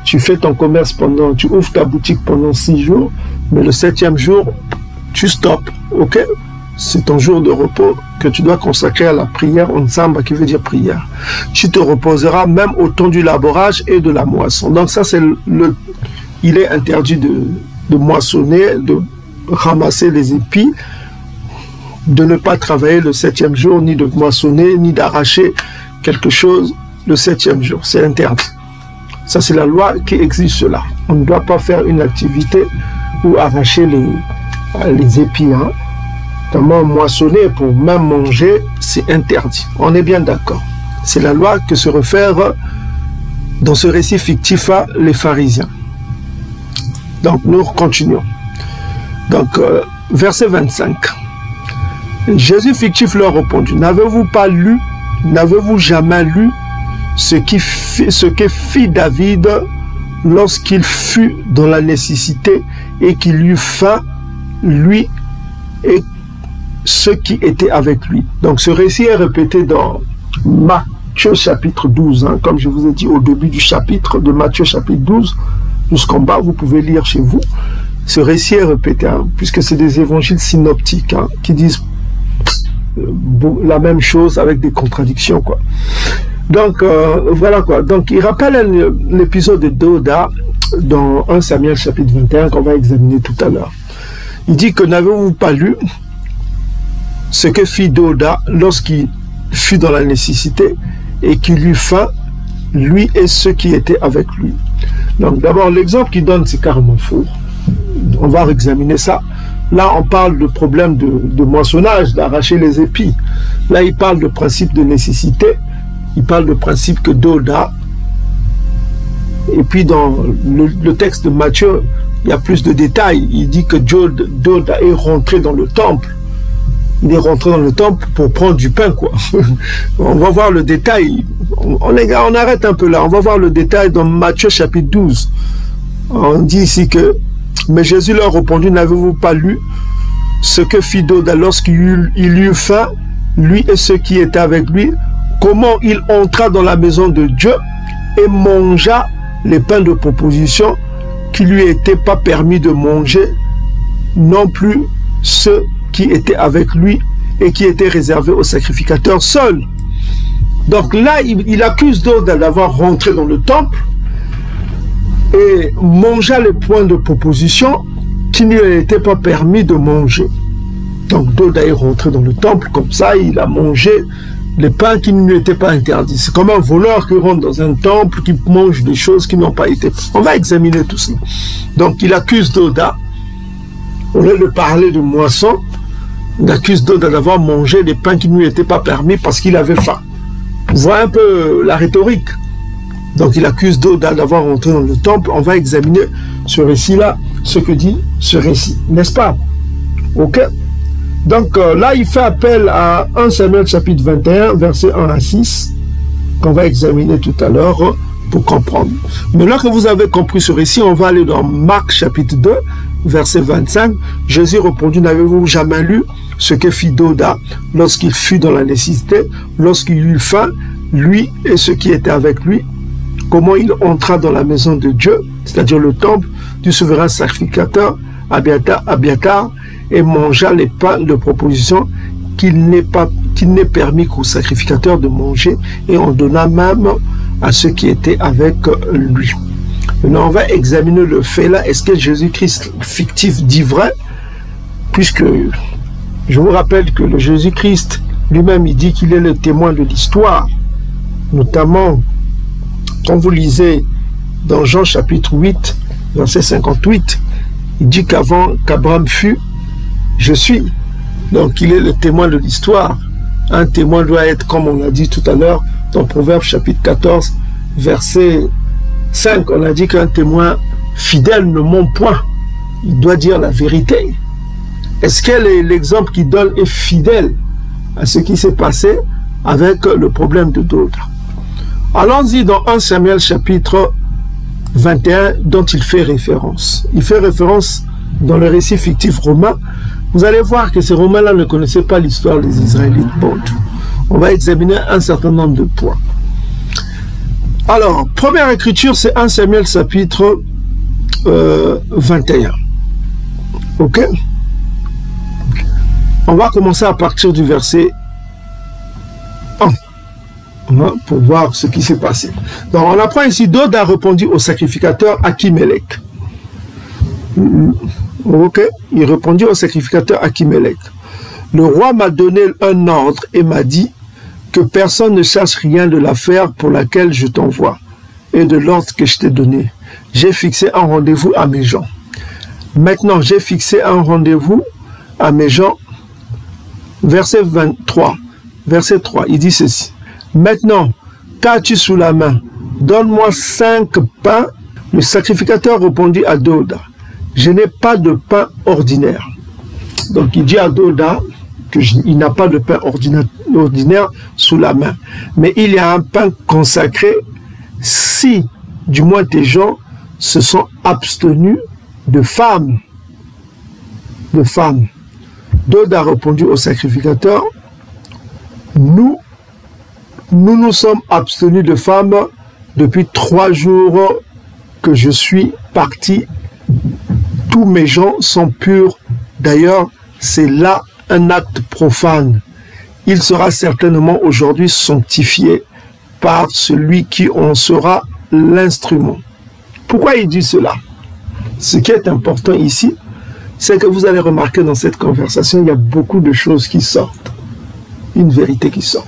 tu fais ton commerce tu ouvres ta boutique pendant 6 jours, mais le 7e jour, tu stoppes, ok? C'est ton jour de repos que tu dois consacrer à la prière, Nsamba qui veut dire prière. Tu te reposeras même au temps du labourage et de la moisson. Donc ça c'est il est interdit de moissonner, de ramasser les épis, de ne pas travailler le 7e jour, ni de moissonner, ni d'arracher quelque chose le 7e jour. C'est interdit. Ça, c'est la loi qui exige cela. On ne doit pas faire une activité ou arracher les épis. Hein. Notamment moissonner pour même manger, c'est interdit. On est bien d'accord. C'est la loi que se réfèrent dans ce récit fictif à les pharisiens. Donc, nous continuons. Donc, verset 25. Jésus fictif leur répondit, n'avez-vous pas lu, n'avez-vous jamais lu ce que fit David lorsqu'il fut dans la nécessité et qu'il eut faim, lui et ceux qui étaient avec lui. Donc ce récit est répété dans Matthieu chapitre 12, hein, comme je vous ai dit au début du chapitre, de Matthieu chapitre 12, jusqu'en bas, vous pouvez lire chez vous. Ce récit est répété, hein, puisque c'est des évangiles synoptiques, hein, qui disent la même chose avec des contradictions, quoi. Donc, voilà quoi. Donc, il rappelle l'épisode de Doda dans 1 Samuel chapitre 21 qu'on va examiner tout à l'heure. Il dit que n'avez-vous pas lu ce que fit Doda lorsqu'il fut dans la nécessité et qu'il eut faim, lui et ceux qui étaient avec lui. Donc, d'abord, l'exemple qu'il donne, c'est carrément faux. On va examiner ça. Là, on parle de problème de moissonnage, d'arracher les épis. Là, il parle de principe de nécessité. Il parle de principe que Doda. Et puis, dans le texte de Matthieu, il y a plus de détails. Il dit que Doda est rentré dans le temple. Il est rentré dans le temple pour prendre du pain, quoi. On va voir le détail. On arrête un peu là. On va voir le détail dans Matthieu chapitre 12. On dit ici que mais Jésus leur répondit, n'avez-vous pas lu ce que fit Doda lorsqu'il eut faim, lui et ceux qui étaient avec lui, comment il entra dans la maison de Dieu et mangea les pains de proposition qui lui étaient pas permis de manger, non plus ceux qui étaient avec lui et qui étaient réservés aux sacrificateurs seuls. Donc là, il accuse Doda d'avoir rentré dans le temple et mangea les points de proposition qui ne lui étaient pas permis de manger. Donc Doda est rentré dans le temple, comme ça il a mangé les pains qui ne lui étaient pas interdits. C'est comme un voleur qui rentre dans un temple, qui mange des choses qui n'ont pas été... On va examiner tout cela. Donc il accuse Doda, au lieu de parler de moisson, il accuse Doda d'avoir mangé des pains qui ne lui étaient pas permis parce qu'il avait faim. Vous voyez un peu la rhétorique. Donc il accuse Doda d'avoir rentré dans le temple. On va examiner ce récit-là, ce que dit ce récit, n'est-ce pas? Ok. Donc là, il fait appel à 1 Samuel chapitre 21, versets 1 à 6, qu'on va examiner tout à l'heure pour comprendre. Mais là que vous avez compris ce récit, on va aller dans Marc chapitre 2, verset 25. Jésus répondit, n'avez-vous jamais lu ce que fit Doda lorsqu'il fut dans la nécessité, lorsqu'il eut faim, lui et ceux qui étaient avec lui, comment il entra dans la maison de Dieu, c'est-à-dire le temple du souverain sacrificateur Abiatar, et mangea les pains de proposition qu'il n'est permis qu'aux sacrificateurs de manger, et on donna même à ceux qui étaient avec lui. Maintenant, on va examiner le fait là. Est-ce que Jésus-Christ fictif dit vrai? Puisque je vous rappelle que le Jésus-Christ lui-même, il dit qu'il est le témoin de l'histoire, notamment quand vous lisez dans Jean chapitre 8, verset 58, il dit qu'avant qu'Abraham fût, je suis. Donc il est le témoin de l'histoire. Un témoin doit être, comme on l'a dit tout à l'heure, dans Proverbe chapitre 14, verset 5, on a dit qu'un témoin fidèle ne ment point. il doit dire la vérité. Est-ce que l'exemple qu'il donne est fidèle à ce qui s'est passé avec le problème de Doda? Allons-y dans 1 Samuel chapitre 21 dont il fait référence. Il fait référence dans le récit fictif romain. Vous allez voir que ces Romains-là ne connaissaient pas l'histoire des Israélites. Bon, on va examiner un certain nombre de points. Alors, première écriture, c'est 1 Samuel chapitre 21. Ok? On va commencer à partir du verset 1 pour voir ce qui s'est passé. Donc, on apprend ici, Dod a répondu au sacrificateur Achimelech. Ok? Il répondit au sacrificateur Achimelech. Le roi m'a donné un ordre et m'a dit que personne ne sache rien de l'affaire pour laquelle je t'envoie et de l'ordre que je t'ai donné. J'ai fixé un rendez-vous à mes gens. Maintenant, j'ai fixé un rendez-vous à mes gens. Verset 23. Verset 3, il dit ceci. Maintenant, qu'as-tu sous la main? Donne-moi 5 pains. Le sacrificateur répondit à Doda. Je n'ai pas de pain ordinaire. Donc il dit à Doda qu'il n'a pas de pain ordinaire sous la main. Mais il y a un pain consacré si, du moins tes gens, se sont abstenus de femmes. De femmes. Doda a répondu au sacrificateur, nous sommes abstenus de femmes depuis 3 jours que je suis parti. Tous mes gens sont purs. D'ailleurs, c'est là un acte profane. Il sera certainement aujourd'hui sanctifié par celui qui en sera l'instrument. Pourquoi il dit cela? Ce qui est important ici, c'est que vous allez remarquer dans cette conversation, il y a beaucoup de choses qui sortent. Une vérité qui sort.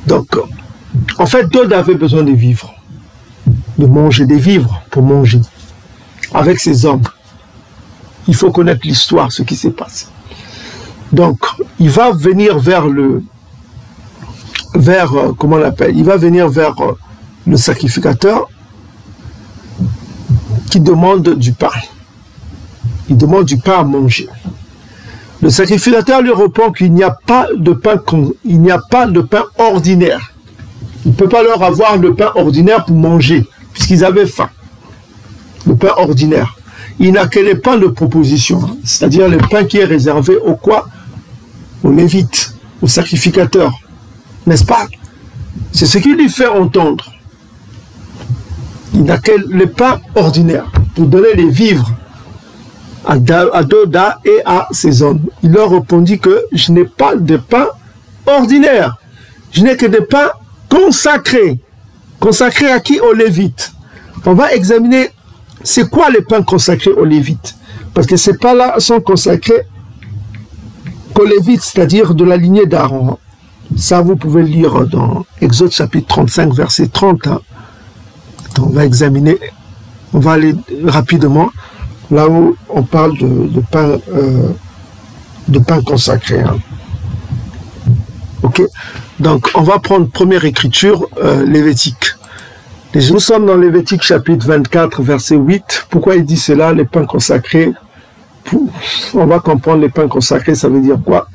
Donc, en fait, Dod avait besoin de vivre. De manger, des vivres pour manger. Avec ses hommes. Il faut connaître l'histoire, ce qui s'est passé. Donc, il va venir comment on l'appelle? Il va venir vers le sacrificateur qui demande du pain. Il demande du pain à manger. Le sacrificateur lui répond qu'il n'y a pas de pain, ordinaire. Il ne peut pas leur avoir le pain ordinaire pour manger, puisqu'ils avaient faim. Le pain ordinaire. Il n'a que les pains de proposition, c'est-à-dire le pain qui est réservé au quoi? Aux Lévites, aux sacrificateurs. N'est-ce pas? C'est ce qui lui fait entendre. Il n'a que les pains ordinaires pour donner les vivres à Doda et à ses hommes. Il leur répondit que je n'ai pas de pain ordinaire. Je n'ai que des pains consacrés. Consacrés à qui? Aux Lévites. On va examiner c'est quoi les pains consacrés aux Lévites. Parce que ces pains-là sont consacrés qu'aux Lévites, c'est-à-dire de la lignée d'Aaron. Ça, vous pouvez lire dans Exode chapitre 35, verset 30. On va examiner, on va aller rapidement là où on parle de pain consacré. Ok? Donc, on va prendre première écriture, Lévitique. Nous sommes dans Lévitique chapitre 24, verset 8. Pourquoi il dit cela, les pains consacrés? On va comprendre les pains consacrés, ça veut dire quoi?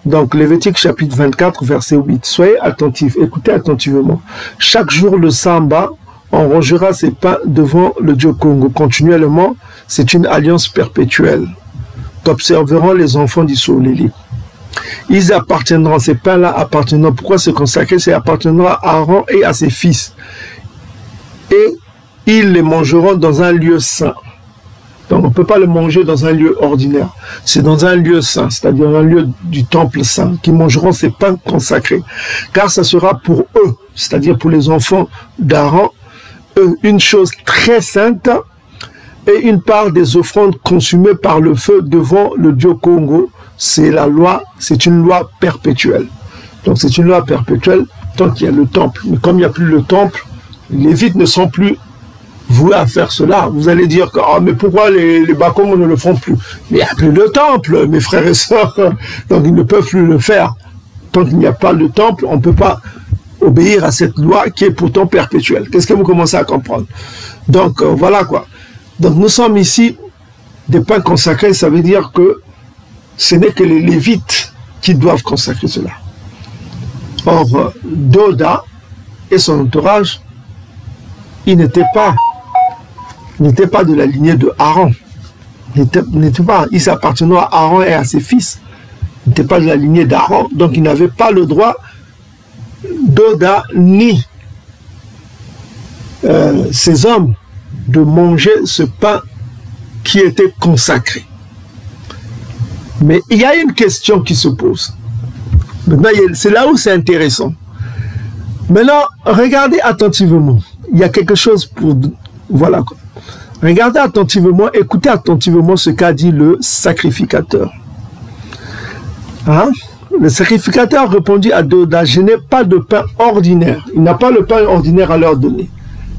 Donc, Lévitique chapitre 24, verset 8. Soyez attentifs, écoutez attentivement. Chaque jour, le Samba, on rangera ses pains devant le Dieu Congo. Continuellement, c'est une alliance perpétuelle qu'observeront les enfants d'Israël. Ils appartiendront, ces pains-là appartiendront. Pourquoi se consacrer? C'est appartiendra à Aaron et à ses fils. Et ils les mangeront dans un lieu saint. Donc on ne peut pas le manger dans un lieu ordinaire. C'est dans un lieu saint, c'est-à-dire un lieu du temple saint, qui mangeront ces pains consacrés. Car ça sera pour eux, c'est-à-dire pour les enfants d'Aaron, une chose très sainte et une part des offrandes consumées par le feu devant le Dieu Congo. C'est la loi, c'est une loi perpétuelle. Donc c'est une loi perpétuelle tant qu'il y a le temple. Mais comme il n'y a plus le temple, les Lévites ne sont plus voués à faire cela. Vous allez dire que mais pourquoi les Bakom ne le font plus? Mais il n'y a plus de temple, mes frères et sœurs. Donc ils ne peuvent plus le faire. Tant qu'il n'y a pas de temple, on ne peut pas obéir à cette loi qui est pourtant perpétuelle. Qu'est-ce que vous commencez à comprendre? Donc voilà quoi. Donc nous sommes ici des pains consacrés, ça veut dire que ce n'est que les Lévites qui doivent consacrer cela. Or, Doda et son entourage, ils n'étaient pas de la lignée de Aaron. Ils appartenaient à Aaron et à ses fils. Ils n'étaient pas de la lignée d'Aaron. Donc, ils n'avaient pas le droit, Doda ni ces hommes, de manger ce pain qui était consacré. Mais il y a une question qui se pose. Maintenant, c'est là où c'est intéressant. Maintenant, regardez attentivement. Il y a quelque chose pour... Voilà quoi. Regardez attentivement, écoutez attentivement ce qu'a dit le sacrificateur. Hein? Le sacrificateur répondit à Doda, je n'ai pas de pain ordinaire. Il n'a pas le pain ordinaire à leur donner.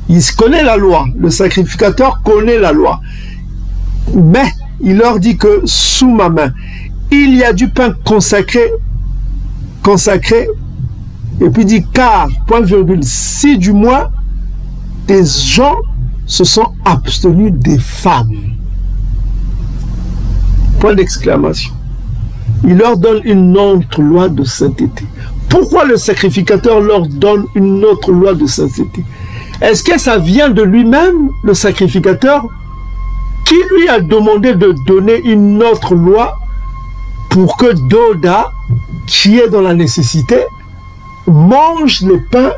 Il connaît la loi. Le sacrificateur connaît la loi. Mais il leur dit que sous ma main, il y a du pain consacré, et puis il dit car, point virgule, si du moins des gens se sont abstenus des femmes. Point d'exclamation. Il leur donne une autre loi de sainteté. Pourquoi le sacrificateur leur donne une autre loi de sainteté? Est-ce que ça vient de lui-même, le sacrificateur, qui lui a demandé de donner une autre loi pour que Doda, qui est dans la nécessité, mange les pains,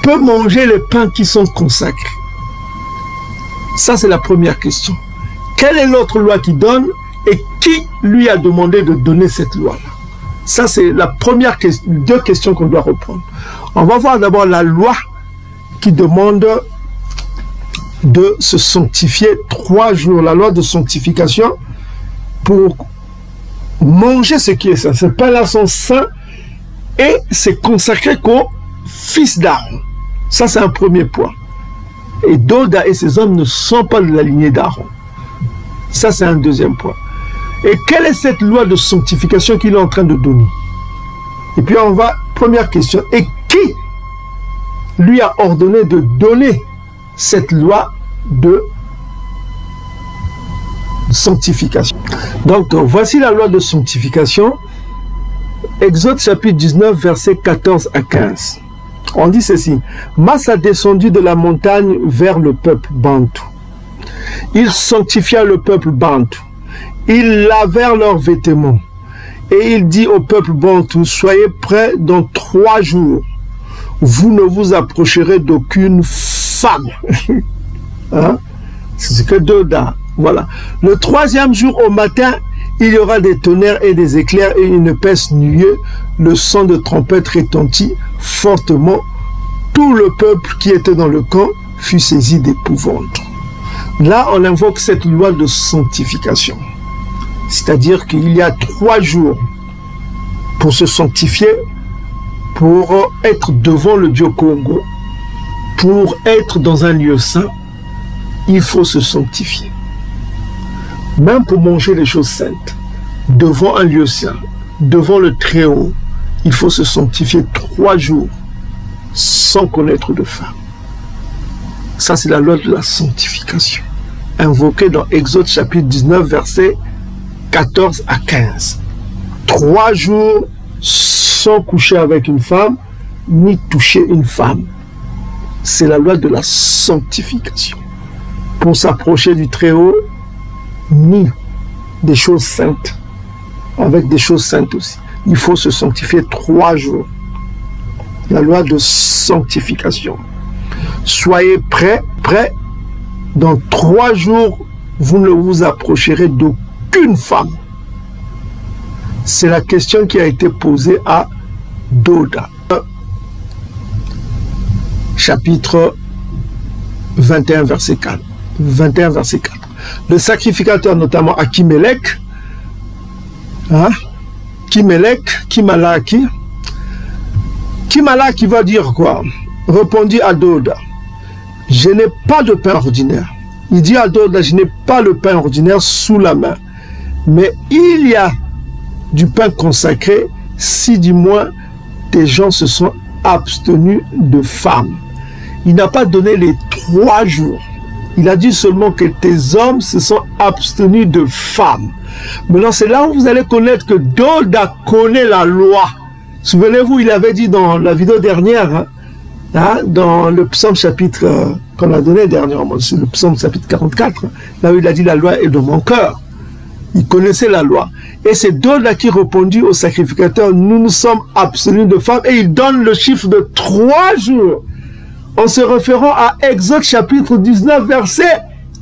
peut manger les pains qui sont consacrés? Ça, c'est la première question. Quelle est l'autre loi qui donne et qui lui a demandé de donner cette loi-là? Ça, c'est la première question, deux questions qu'on doit reprendre. On va voir d'abord la loi qui demande de se sanctifier 3 jours, la loi de sanctification, pour manger ce qui est saint. Ces pains-là sont saints et c'est consacré qu'au fils d'Aaron. Ça, c'est un premier point. Et Doda et ses hommes ne sont pas de la lignée d'Aaron. Ça, c'est un deuxième point. Et quelle est cette loi de sanctification qu'il est en train de donner? Et puis on va, première question, et qui lui a ordonné de donner cette loi de sanctification? Donc, voici la loi de sanctification. Exode chapitre 19, versets 14 à 15. On dit ceci. Mas a descendu de la montagne vers le peuple bantou. Il sanctifia le peuple bantou. Ils lavèrent leurs vêtements. Et il dit au peuple bantou, soyez prêts dans 3 jours. Vous ne vous approcherez d'aucune femme. Hein? C'est ce que Doda. Voilà. Le 3e jour au matin, il y aura des tonnerres et des éclairs et une épaisse nuée. Le son de trompette retentit fortement. Tout le peuple qui était dans le camp fut saisi d'épouvante. Là, on invoque cette loi de sanctification. C'est-à-dire qu'il y a 3 jours pour se sanctifier, pour être devant le Dieu Congo, pour être dans un lieu saint, il faut se sanctifier. Même pour manger les choses saintes, devant un lieu saint, devant le Très-Haut, il faut se sanctifier 3 jours sans connaître de femme. Ça, c'est la loi de la sanctification, invoquée dans Exode chapitre 19, versets 14 à 15. 3 jours sans coucher avec une femme, ni toucher une femme. C'est la loi de la sanctification. Pour s'approcher du Très-Haut, ni des choses saintes, avec des choses saintes aussi. Il faut se sanctifier 3 jours. La loi de sanctification. Soyez prêts, dans 3 jours, vous ne vous approcherez d'aucune femme. C'est la question qui a été posée à Doda. Chapitre 21, verset 4. 21, verset 4. Le sacrificateur, notamment Akimelech, hein? Kimalaki va dire quoi? Répondit à Doda, je n'ai pas de pain ordinaire. Il dit à Doda, je n'ai pas le pain ordinaire sous la main, mais il y a du pain consacré si du moins des gens se sont abstenus de femmes. Il n'a pas donné les 3 jours. Il a dit seulement que tes hommes se sont abstenus de femmes. Maintenant, c'est là où vous allez connaître que Doda connaît la loi. Souvenez-vous, il avait dit dans la vidéo dernière, dans le psaume chapitre qu'on a donné dernièrement, c'est le psaume chapitre 44, là où il a dit la loi est dans mon cœur. Il connaissait la loi. Et c'est Doda qui répondit au sacrificateur, nous nous sommes abstenus de femmes, et il donne le chiffre de 3 jours. En se référant à Exode chapitre 19, versets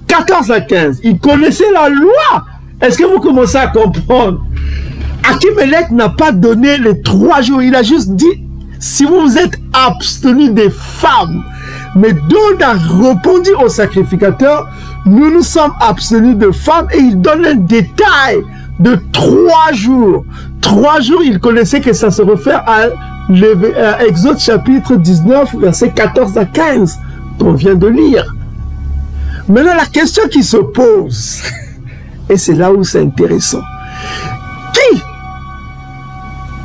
14 à 15. Il connaissait la loi. Est-ce que vous commencez à comprendre? Achimelech n'a pas donné les 3 jours. Il a juste dit, si vous vous êtes abstenus des femmes. Mais Doda répondit au sacrificateur, nous nous sommes abstenus de femmes. Et il donne un détail de 3 jours. 3 jours, il connaissait que ça se réfère à Exode chapitre 19, versets 14 à 15, qu'on vient de lire. Maintenant, la question qui se pose, et c'est là où c'est intéressant, qui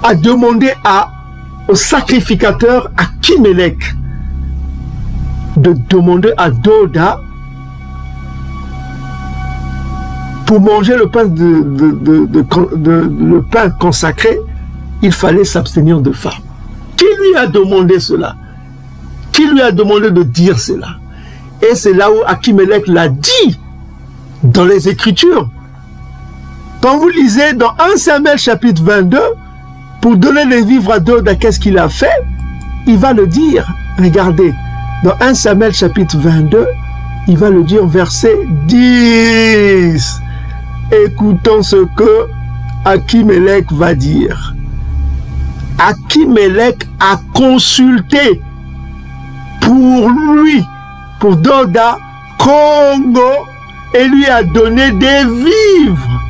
a demandé au sacrificateur Achimelech de demander à Doda pour manger le pain consacré, il fallait s'abstenir de femmes. Qui lui a demandé cela? Qui lui a demandé de dire cela? Et c'est là où Achimelech l'a dit dans les Écritures. Quand vous lisez dans 1 Samuel chapitre 22, pour donner les vivres à Doda, qu'est-ce qu'il a fait? Il va le dire. Regardez, dans 1 Samuel chapitre 22, il va le dire verset 10. Écoutons ce que Achimelech va dire. Achimelech a consulté pour lui, pour Doda, Congo, et lui a donné des vivres.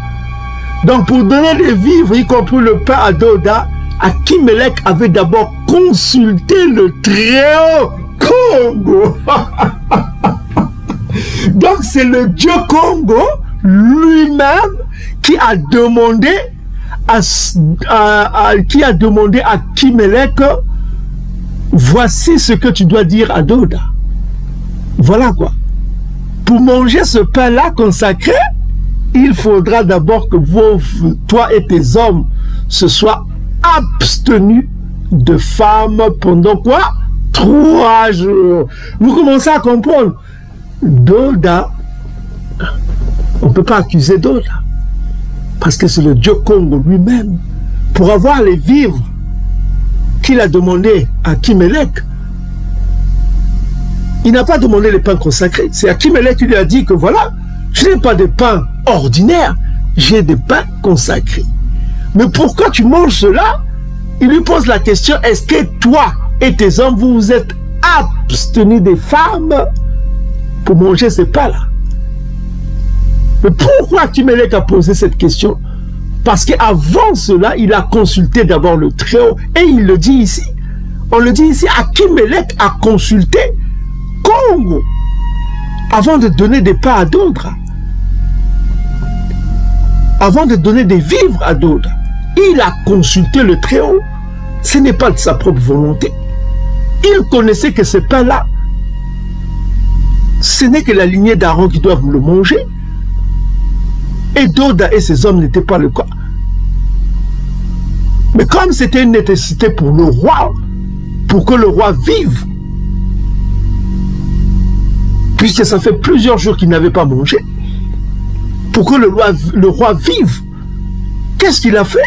Donc pour donner des vivres, y compris le pain à Doda, Achimelech avait d'abord consulté le Très-Haut Congo. Donc c'est le Dieu Congo lui-même qui a demandé à Achimelech, voici ce que tu dois dire à Doda. Voilà quoi. Pour manger ce pain-là consacré, il faudra d'abord que toi et tes hommes se soient abstenus de femmes pendant quoi? 3 jours. Vous commencez à comprendre. Doda, on ne peut pas accuser Doda. Parce que c'est le Dieu Congo lui-même. Pour avoir les vivres qu'il a demandé à Achimelech, il n'a pas demandé les pains consacrés. C'est Achimelech qui lui a dit que voilà, je n'ai pas de pain ordinaire, j'ai des pains consacrés. Mais pourquoi tu manges cela? Il lui pose la question, est-ce que toi et tes hommes, vous vous êtes abstenus des femmes pour manger ces pains-là? Mais pourquoi Achimelech a posé cette question? Parce qu'avant cela, il a consulté d'abord le Très-Haut. Et il le dit ici. On le dit ici, Achimelech a consulté Congo avant de donner des pains à d'autres. Avant de donner des vivres à d'autres. Il a consulté le Très-Haut. Ce n'est pas de sa propre volonté. Il connaissait que ce pain-là, ce n'est que la lignée d'Aaron qui doivent le manger. Et Doda et ses hommes n'étaient pas le cas. Mais comme c'était une nécessité pour le roi, pour que le roi vive, puisque ça fait plusieurs jours qu'il n'avait pas mangé, pour que le roi vive, qu'est-ce qu'il a fait?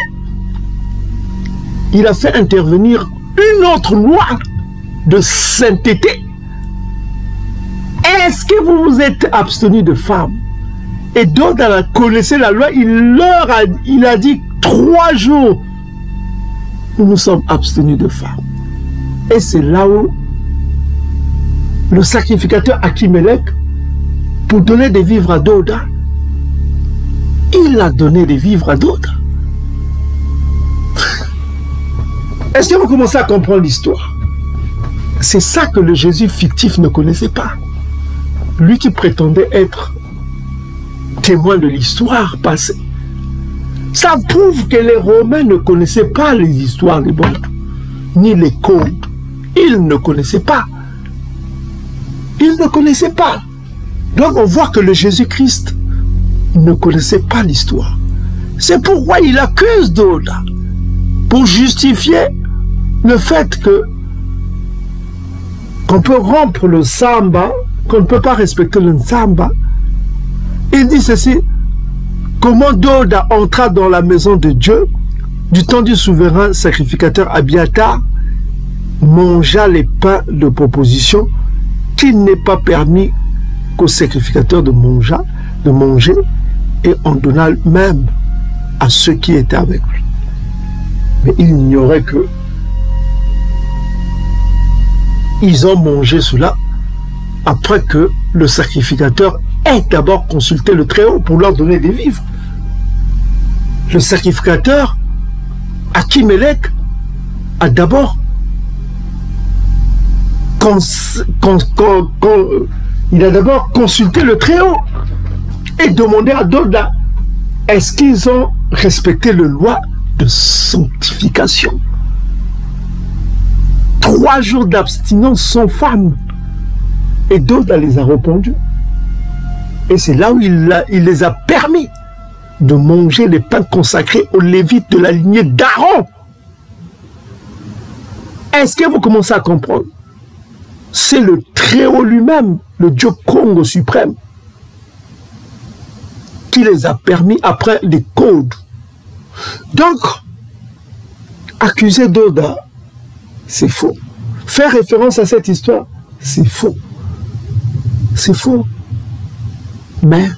Il a fait intervenir une autre loi de sainteté. Est-ce que vous vous êtes abstenus de femmes? Et Doda connaissait la loi, il a dit 3 jours, nous nous sommes abstenus de femmes. Et c'est là où le sacrificateur Achimelech, pour donner des vivres à Doda, il a donné des vivres à Doda. Est-ce que vous commencez à comprendre l'histoire? C'est ça que le Jésus fictif ne connaissait pas. Lui qui prétendait être témoin de l'histoire passée. Ça prouve que les Romains ne connaissaient pas les histoires des Bantous, ni les codes. Ils ne connaissaient pas. Ils ne connaissaient pas. Donc on voit que le Jésus-Christ ne connaissait pas l'histoire. C'est pourquoi il accuse Doda, pour justifier le fait que qu'on peut rompre le samba, qu'on ne peut pas respecter le samba. Il dit ceci: comment Doda entra dans la maison de Dieu du temps du souverain sacrificateur Abiatar, mangea les pains de proposition qu'il n'est pas permis qu'au sacrificateur de manger, et en donna même à ceux qui étaient avec lui. Mais il ignorait que ils ont mangé cela après que le sacrificateur ait d'abord consulté le Très-Haut pour leur donner des vivres. Le sacrificateur, Achimelech, a d'abord consulté le Très-Haut et demandé à Doda est-ce qu'ils ont respecté la loi de sanctification. 3 jours d'abstinence sans femme. Et Doda les a répondus. Et c'est là où il les a permis de manger les pains consacrés aux Lévites de la lignée d'Aaron. Est-ce que vous commencez à comprendre? C'est le Très-Haut lui-même, le Dieu Congo suprême, qui les a permis après les codes. Donc, accuser Doda, c'est faux. Faire référence à cette histoire, c'est faux. C'est faux. Mais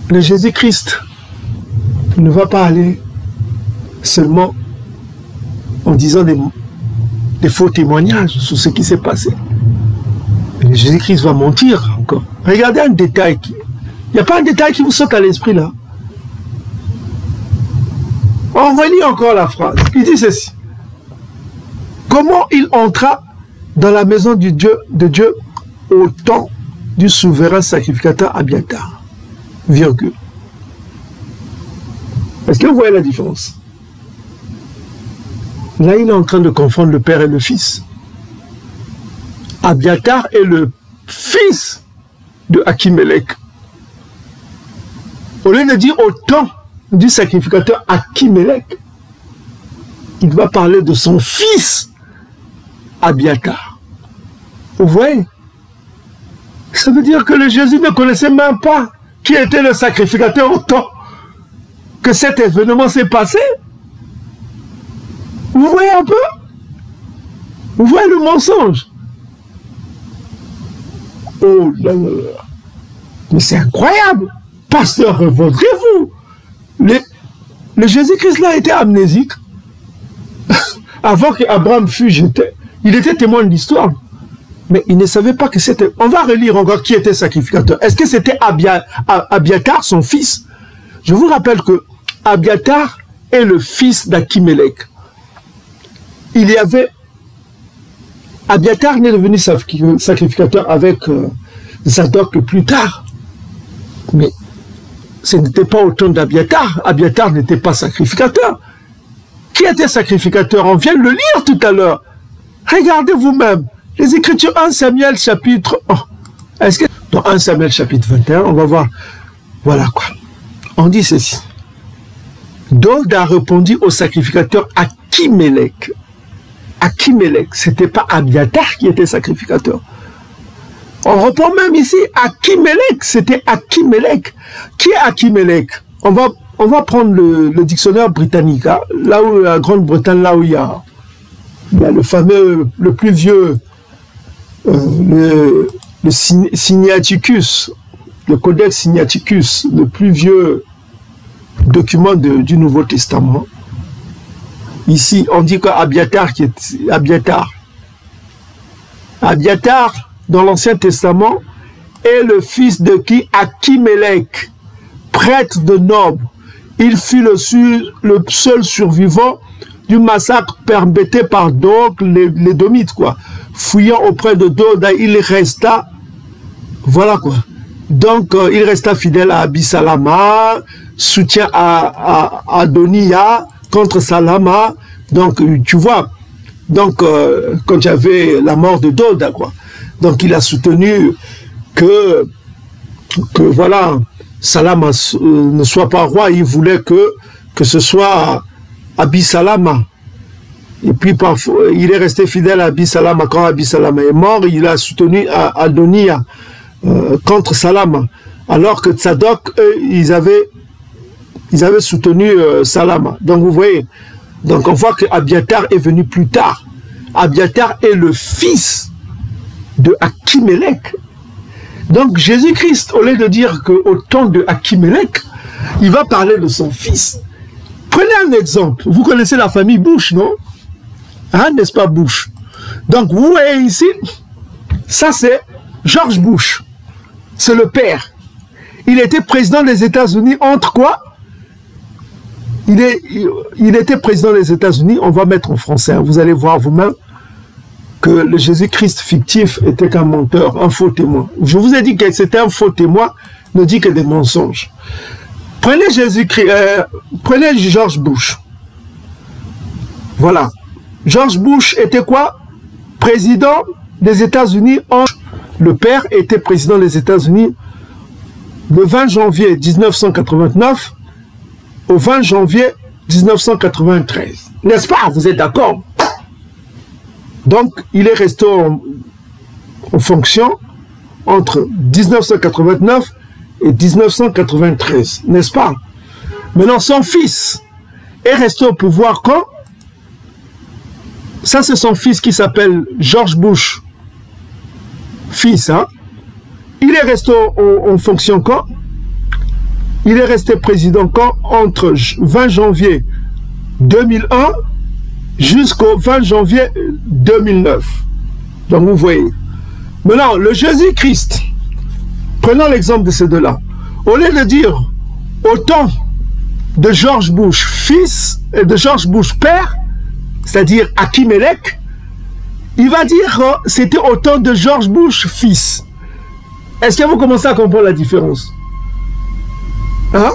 le Jésus-Christ ne va pas aller seulement en disant des faux témoignages sur ce qui s'est passé. Mais le Jésus-Christ va mentir encore. Regardez un détail. Il n'y a pas un détail qui vous saute à l'esprit là. On relit encore la phrase. Il dit ceci. Comment il entra dans la maison de Dieu au temps du souverain sacrificateur Abiatar, virgule. Est-ce que vous voyez la différence? Là, il est en train de confondre le père et le fils. Abiatar est le fils de Achimelech. Au lieu de dire au temps du sacrificateur Achimelech, il va parler de son fils Abiatar. Vous voyez? Ça veut dire que le Jésus ne connaissait même pas qui était le sacrificateur au temps que cet événement s'est passé. Vous voyez un peu? Vous voyez le mensonge? Oh là là là. Mais c'est incroyable. Pasteur, revaudrez-vous. Le Jésus-Christ là était amnésique. Avant qu'Abraham fût jeté, il était témoin de l'histoire. Mais il ne savait pas que c'était... On va relire encore qui était sacrificateur. Est-ce que c'était Abiatar, son fils? Je vous rappelle que Abiatar est le fils d'Achimelech. Il y avait... Abiatar n'est devenu sacrificateur avec Zadok plus tard. Mais ce n'était pas au temps d'Abiatar. Abiatar n'était pas sacrificateur. Qui était sacrificateur? On vient de le lire tout à l'heure. Regardez vous-même. Les Écritures 1 Samuel chapitre 1. Est-ce que dans 1 Samuel chapitre 21, on va voir, voilà quoi. On dit ceci. Doda répondit au sacrificateur Achimelech. Achimelech, c'était pas Abiatar qui était sacrificateur. On reprend même ici Achimelech, c'était Achimelech. Qui est Achimelech? On va prendre le dictionnaire britannique, hein, là où la Grande-Bretagne, là où il y a le fameux, le plus vieux, le Sinaiticus, le Codex Sinaiticus, le plus vieux document du Nouveau Testament. Ici, on dit qu'Abiatar, Abiatar, dans l'Ancien Testament, est le fils de qui? Achimelech, prêtre de Nob. Il fut le seul survivant du massacre perpétré par donc les Domites, quoi. Fouillant auprès de Doda, il resta, voilà quoi. Donc, il resta fidèle à Abisalama, soutien à Adonia contre Salama. Donc, tu vois, donc, quand il y avait la mort de Doda, quoi. Donc, il a soutenu que voilà, Salama ne soit pas roi. Il voulait que ce soit Abisalama. Et puis parfois, il est resté fidèle à Abisalama. Quand Abisalama est mort, il a soutenu Adonia contre Salama. Alors que Tzadok, eux, ils avaient soutenu Salama. Donc vous voyez, donc on voit que Abiatar est venu plus tard. Abiatar est le fils de Achimelech. Donc Jésus-Christ, au lieu de dire qu'au temps de Achimelech, il va parler de son fils. Prenez un exemple. Vous connaissez la famille Bush, non? Hein, n'est-ce pas Bush? Donc vous voyez ici, ça c'est George Bush. C'est le père. Il était président des États-Unis entre quoi? Il était président des États-Unis, on va mettre en français, hein, vous allez voir vous-même que le Jésus-Christ fictif était qu'un menteur, un faux témoin. Je vous ai dit que c'était un faux témoin, ne dit que des mensonges. Prenez Jésus-Christ, prenez George Bush. Voilà. George Bush était quoi? Président des États-Unis. Le père était président des États-Unis le 20 janvier 1989 au 20 janvier 1993. N'est-ce pas? Vous êtes d'accord? Donc, il est resté en fonction entre 1989 et 1993. N'est-ce pas? Maintenant, son fils est resté au pouvoir quand? Ça, c'est son fils qui s'appelle George Bush. Fils, hein? Il est resté en fonction quand? Il est resté président quand? Entre 20 janvier 2001 jusqu'au 20 janvier 2009. Donc vous voyez. Maintenant, le Jésus-Christ, prenons l'exemple de ces deux-là. Au lieu de dire au temps de George Bush fils et de George Bush père, c'est-à-dire Achimelech, il va dire c'était au temps de George Bush fils. Est-ce que vous commencez à comprendre la différence? Hein?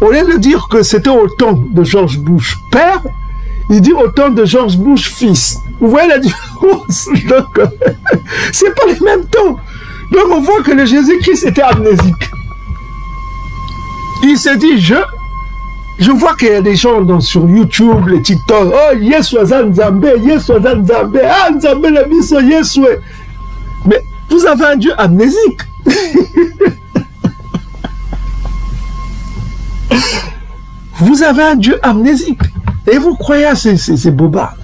Au lieu de dire que c'était au temps de George Bush père, il dit au temps de George Bush fils. Vous voyez la différence? Donc, c'est pas les mêmes temps. Donc on voit que le Jésus-Christ était amnésique. Il s'est dit, je vois qu'il y a des gens sur YouTube, les TikTok, oh, Yeswa Nzambe, Yeswa Nzambe, ah, Nzambe la biso, Yeswa. Mais vous avez un Dieu amnésique. Vous avez un Dieu amnésique. Et vous croyez à ces bobards.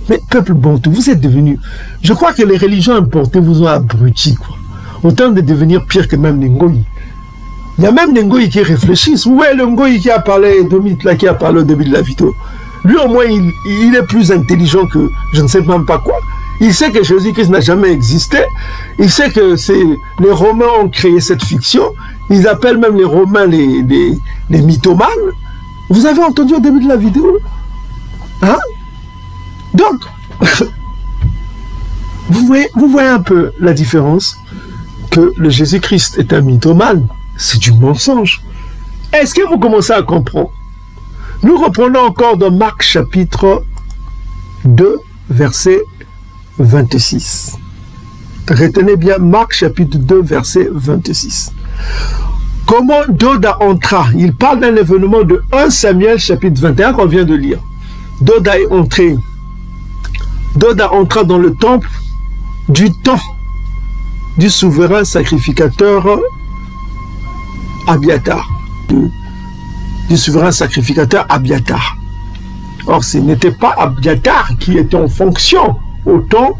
Mais peuple bantou, vous êtes devenus... Je crois que les religions importées vous ont abrutis, quoi. Autant de devenir pire que même les Ngoïs. Il y a même des Ngoïs qui réfléchissent. Vous voyez le Ngoïs qui a parlé, Domit, là, qui a parlé au début de la vidéo. Lui, au moins, il est plus intelligent que je ne sais même pas quoi. Il sait que Jésus-Christ n'a jamais existé. Il sait que les Romains ont créé cette fiction. Ils appellent même les Romains les mythomanes. Vous avez entendu au début de la vidéo? Hein? Donc, vous voyez un peu la différence, que le Jésus-Christ est un mythomane. C'est du mensonge. Est-ce que vous commencez à comprendre? Nous reprenons encore dans Marc chapitre 2, verset 26. Retenez bien Marc chapitre 2, verset 26. Comment Doda entra? Il parle d'un événement de 1 Samuel chapitre 21 qu'on vient de lire. Doda est entré. Doda entra dans le temple du temps du souverain sacrificateur Abiatar. Du souverain sacrificateur Abiatar. Or, ce n'était pas Abiatar qui était en fonction au temps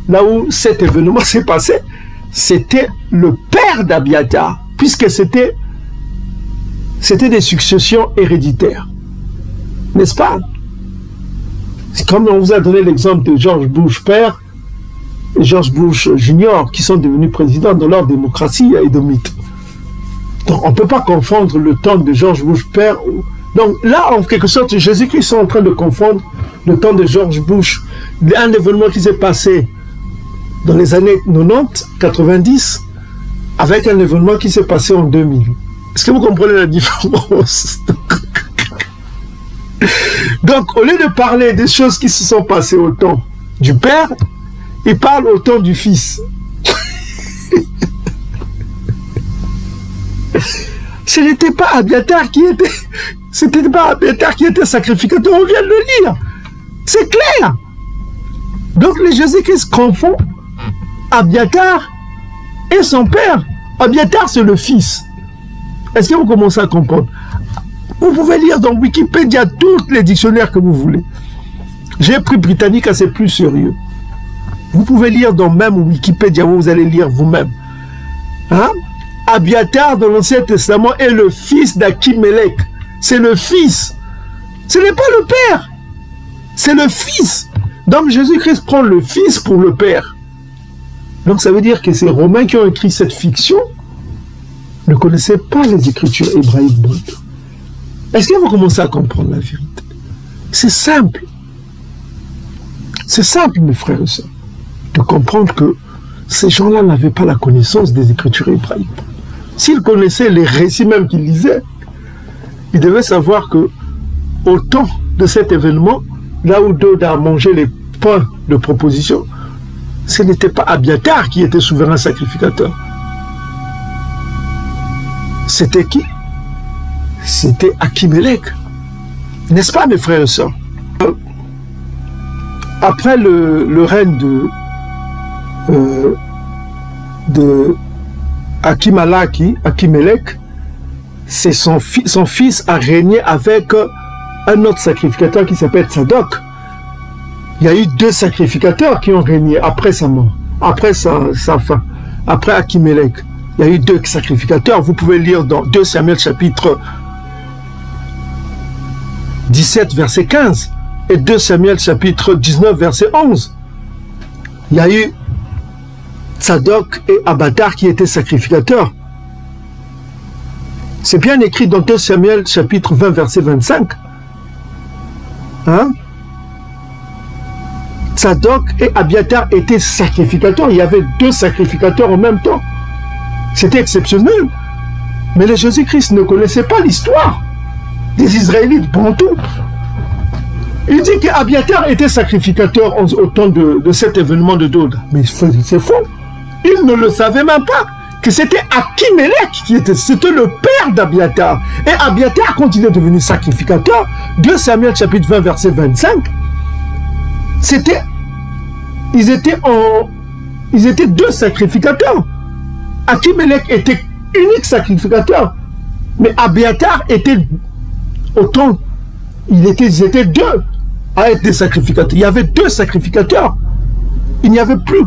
là où cet événement s'est passé. C'était le père d'Abiatar, puisque c'était des successions héréditaires. N'est-ce pas? Comme on vous a donné l'exemple de George Bush père et George Bush junior qui sont devenus présidents de leur démocratie édomite. Donc on ne peut pas confondre le temps de George Bush père. Donc là, en quelque sorte, Jésus-Christ est en train de confondre le temps de George Bush, un événement qui s'est passé dans les années 90, 90, avec un événement qui s'est passé en 2000. Est-ce que vous comprenez la différence? Donc, au lieu de parler des choses qui se sont passées au temps du père, il parle au temps du fils. Ce n'était pas Abiatar qui était... C'était pas Abiatar qui était sacrificateur, on vient de le lire. C'est clair. Donc le Jésus-Christ confond Abiatar et son père. Abiatar, c'est le fils. Est-ce que vous commencez à comprendre? Vous pouvez lire dans Wikipédia tous les dictionnaires que vous voulez. J'ai pris Britannica, c'est plus sérieux. Vous pouvez lire dans même Wikipédia, vous allez lire vous-même. Hein? Abiatar dans l'Ancien Testament est le fils d'Achimelech. C'est le fils. Ce n'est pas le père. C'est le fils. Donc Jésus-Christ prend le fils pour le père. Donc ça veut dire que ces Romains qui ont écrit cette fiction ne connaissaient pas les écritures hébraïques brutes. Est-ce que vous commencez à comprendre la vérité? C'est simple. C'est simple, mes frères et sœurs, de comprendre que ces gens-là n'avaient pas la connaissance des écritures hébraïques. S'ils connaissaient les récits même qu'ils lisaient, ils devaient savoir que au temps de cet événement, là où Dod a mangé les pains de proposition, ce n'était pas Abiatar qui était souverain sacrificateur. C'était qui? C'était Achimelech. N'est-ce pas, mes frères et sœurs? Après le règne de Achimelech, c'est son fils a régné avec un autre sacrificateur qui s'appelle Tzadok. Il y a eu 2 sacrificateurs qui ont régné après sa mort, après sa fin, après Achimelech. Il y a eu 2 sacrificateurs. Vous pouvez lire dans 2 Samuel chapitre 17 verset 15 et 2 Samuel chapitre 19 verset 11. Il y a eu Tzadok et Abiatar qui étaient sacrificateurs. C'est bien écrit dans 2 Samuel chapitre 20 verset 25. Hein? Tzadok et Abiatar étaient sacrificateurs. Il y avait 2 sacrificateurs en même temps. C'était exceptionnel. Mais le Jésus-Christ ne connaissait pas l'histoire des Israélites bantous. Il dit qu'Abiatar était sacrificateur au temps de cet événement de Dod. Mais c'est faux. Il ne le savait même pas que c'était Achimelech qui était. C'était le père d'Abiatar. Et Abiatar, quand il est devenu sacrificateur, 2 Samuel chapitre 20 verset 25, ils étaient 2 sacrificateurs. Achimelech était unique sacrificateur. Mais Abiatar était autant. Ils étaient 2 à être des sacrificateurs. Il y avait 2 sacrificateurs. Il n'y avait plus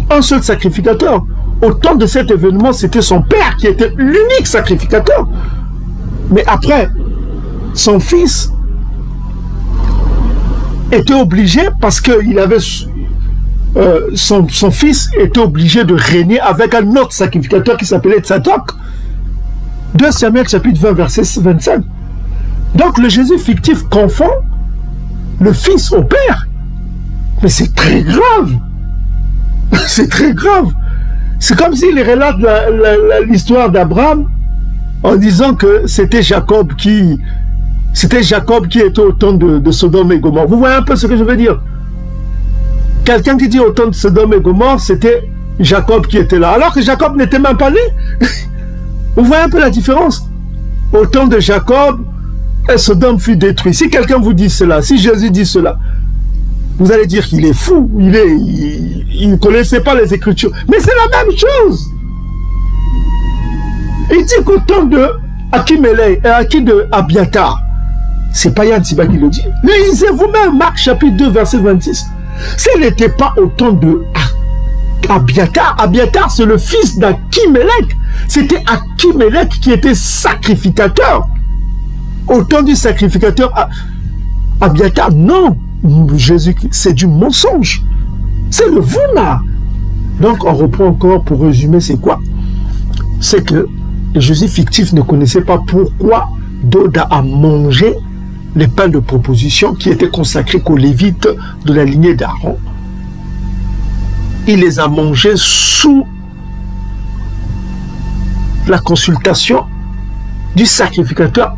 un seul sacrificateur. Au temps de cet événement, c'était son père qui était l'unique sacrificateur. Mais après, son fils était obligé, parce qu'il avait... son fils était obligé de régner avec un autre sacrificateur qui s'appelait Tzadok. 2 Samuel chapitre 20 verset 25. Donc le Jésus fictif confond le fils au père. Mais c'est très grave. C'est très grave. C'est comme s'il relate l'histoire d'Abraham en disant que c'était Jacob qui était au temps de Sodome et Gomorrhe. Vous voyez un peu ce que je veux dire? Quelqu'un qui dit au temps de Sodome et Gomorrhe, c'était Jacob qui était là. Alors que Jacob n'était même pas né. Vous voyez un peu la différence? Au temps de Jacob, Sodome fut détruit. Si quelqu'un vous dit cela, si Jésus dit cela, vous allez dire qu'il est fou. Il ne connaissait pas les Écritures. Mais c'est la même chose. Il dit qu'au temps de Achimelech et de Abiatar, c'est pas Yann Siba qui le dit. Mais lisez vous-même Marc chapitre 2 verset 26. Ce n'était pas au temps de Abiatar. Abiatar, c'est le fils d'Achimelech. C'était Achimelech qui était sacrificateur. Au temps du sacrificateur Abiatar, non. Jésus, c'est du mensonge. C'est le Vouna. Donc, on reprend encore pour résumer, c'est quoi? C'est que le Jésus fictif ne connaissait pas pourquoi Doda a mangé les pains de proposition qui étaient consacrés qu'aux Lévites de la lignée d'Aaron. Il les a mangés sous la consultation du sacrificateur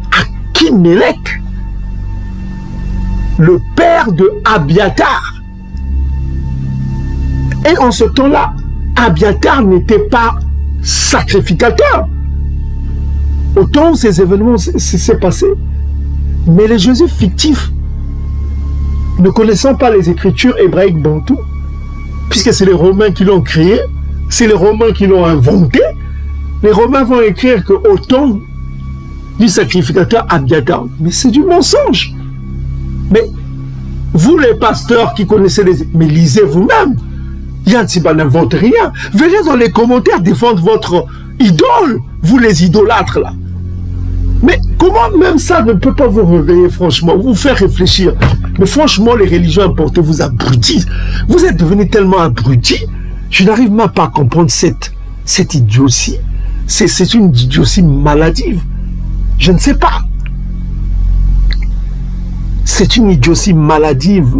Achimelech, le père de Abiatar. Et en ce temps-là, Abiatar n'était pas sacrificateur. Au temps où ces événements s'est passé. Mais les Jésus fictifs, ne connaissant pas les écritures hébraïques bantou, puisque c'est les Romains qui l'ont créé, c'est les Romains qui l'ont inventé, les Romains vont écrire qu'au temps du sacrificateur Abiatar. Mais c'est du mensonge. Mais vous les pasteurs qui connaissez mais lisez vous-même. Yann Siba n'invente rien. Venez dans les commentaires défendre votre idole, vous les idolâtres là. Mais comment même ça ne peut pas vous réveiller, franchement, vous faire réfléchir? Mais franchement, les religions importées vous abrutissent. Vous êtes devenus tellement abrutis, je n'arrive même pas à comprendre cette idiotie. C'est une idiotie maladive. Je ne sais pas. C'est une idiotie maladive.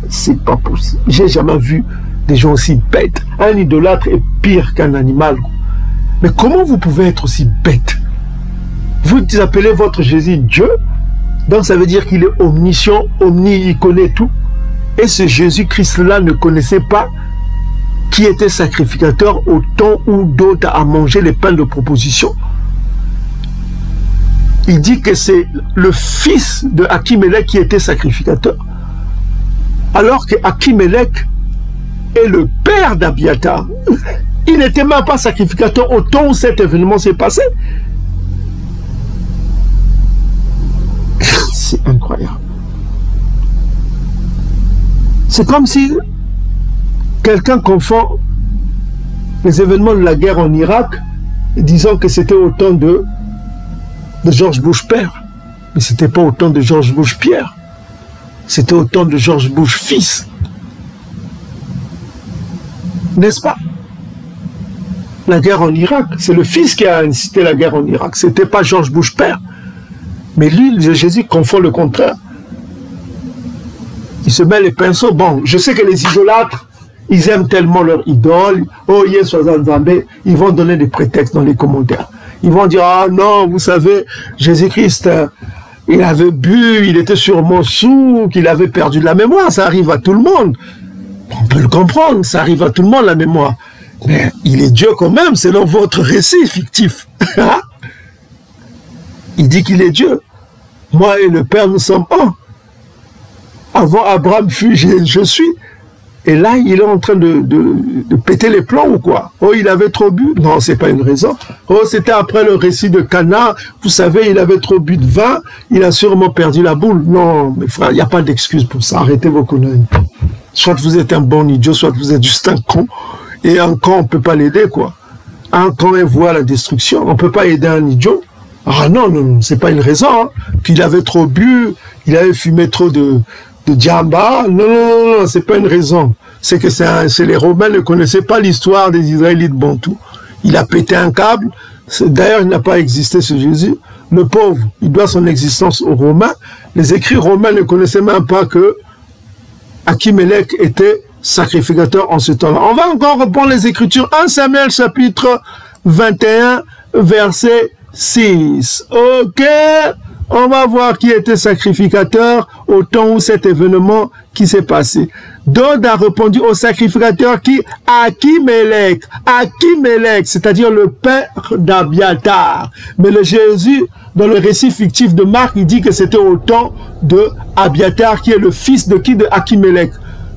C'est pas possible. J'ai jamais vu des gens aussi bêtes. Un idolâtre est pire qu'un animal. Mais comment vous pouvez être aussi bête? Vous appelez votre Jésus Dieu, donc ça veut dire qu'il est omniscient, il connaît tout. Et ce Jésus-Christ-là ne connaissait pas qui était sacrificateur au temps où d'autres a mangé les pains de proposition. Il dit que c'est le fils de Achimelech qui était sacrificateur. Alors que Achimelech est le père d'Abiatar. Il n'était même pas sacrificateur au temps où cet événement s'est passé. C'est incroyable. C'est comme si quelqu'un confond les événements de la guerre en Irak, disant que c'était au temps de George Bush père. Mais ce n'était pas au temps de George Bush père. C'était au temps de George Bush fils. N'est-ce pas? La guerre en Irak, c'est le fils qui a incité la guerre en Irak. Ce n'était pas George Bush père. Mais lui, Jésus confond le contraire. Il se met les pinceaux. Bon, je sais que les idolâtres, ils aiment tellement leur idole. Oh, ils vont donner des prétextes dans les commentaires. Ils vont dire, ah non, vous savez, Jésus-Christ, il avait bu, il était sûrement sous, qu'il avait perdu la mémoire. Ça arrive à tout le monde. On peut le comprendre, ça arrive à tout le monde, la mémoire. Mais il est Dieu quand même, selon votre récit fictif. Il dit qu'il est Dieu. Moi et le Père, nous sommes un. Avant Abraham fut, je suis. Et là, il est en train de péter les plombs ou quoi? Oh, il avait trop bu? Non, c'est pas une raison. Oh, c'était après le récit de Cana. Vous savez, il avait trop bu de vin. Il a sûrement perdu la boule. Non, mes frères, il n'y a pas d'excuse pour ça. Arrêtez vos conneries. Soit vous êtes un bon idiot, soit vous êtes juste un con. Et un con, on ne peut pas l'aider, quoi. Un con, il voit la destruction. On ne peut pas aider un idiot. Ah non, non, non, c'est pas une raison. Hein. Qu'il avait trop bu, il avait fumé trop de djamba. Non, non, non, non, c'est pas une raison. C'est que les Romains ne connaissaient pas l'histoire des Israélites bantous. Il a pété un câble. D'ailleurs, il n'a pas existé ce Jésus. Le pauvre, il doit son existence aux Romains. Les écrits romains ne connaissaient même pas que Achimelech était sacrificateur en ce temps-là. On va encore reprendre les Écritures. 1 Samuel chapitre 21, verset 6. Ok, on va voir qui était sacrificateur au temps où cet événement qui s'est passé. Dod a répondu au sacrificateur qui Achimelech, c'est-à-dire le père d'Abiatar. Mais le Jésus, dans le récit fictif de Marc, il dit que c'était au temps de Abiatar, qui est le fils de qui? De Achimelech.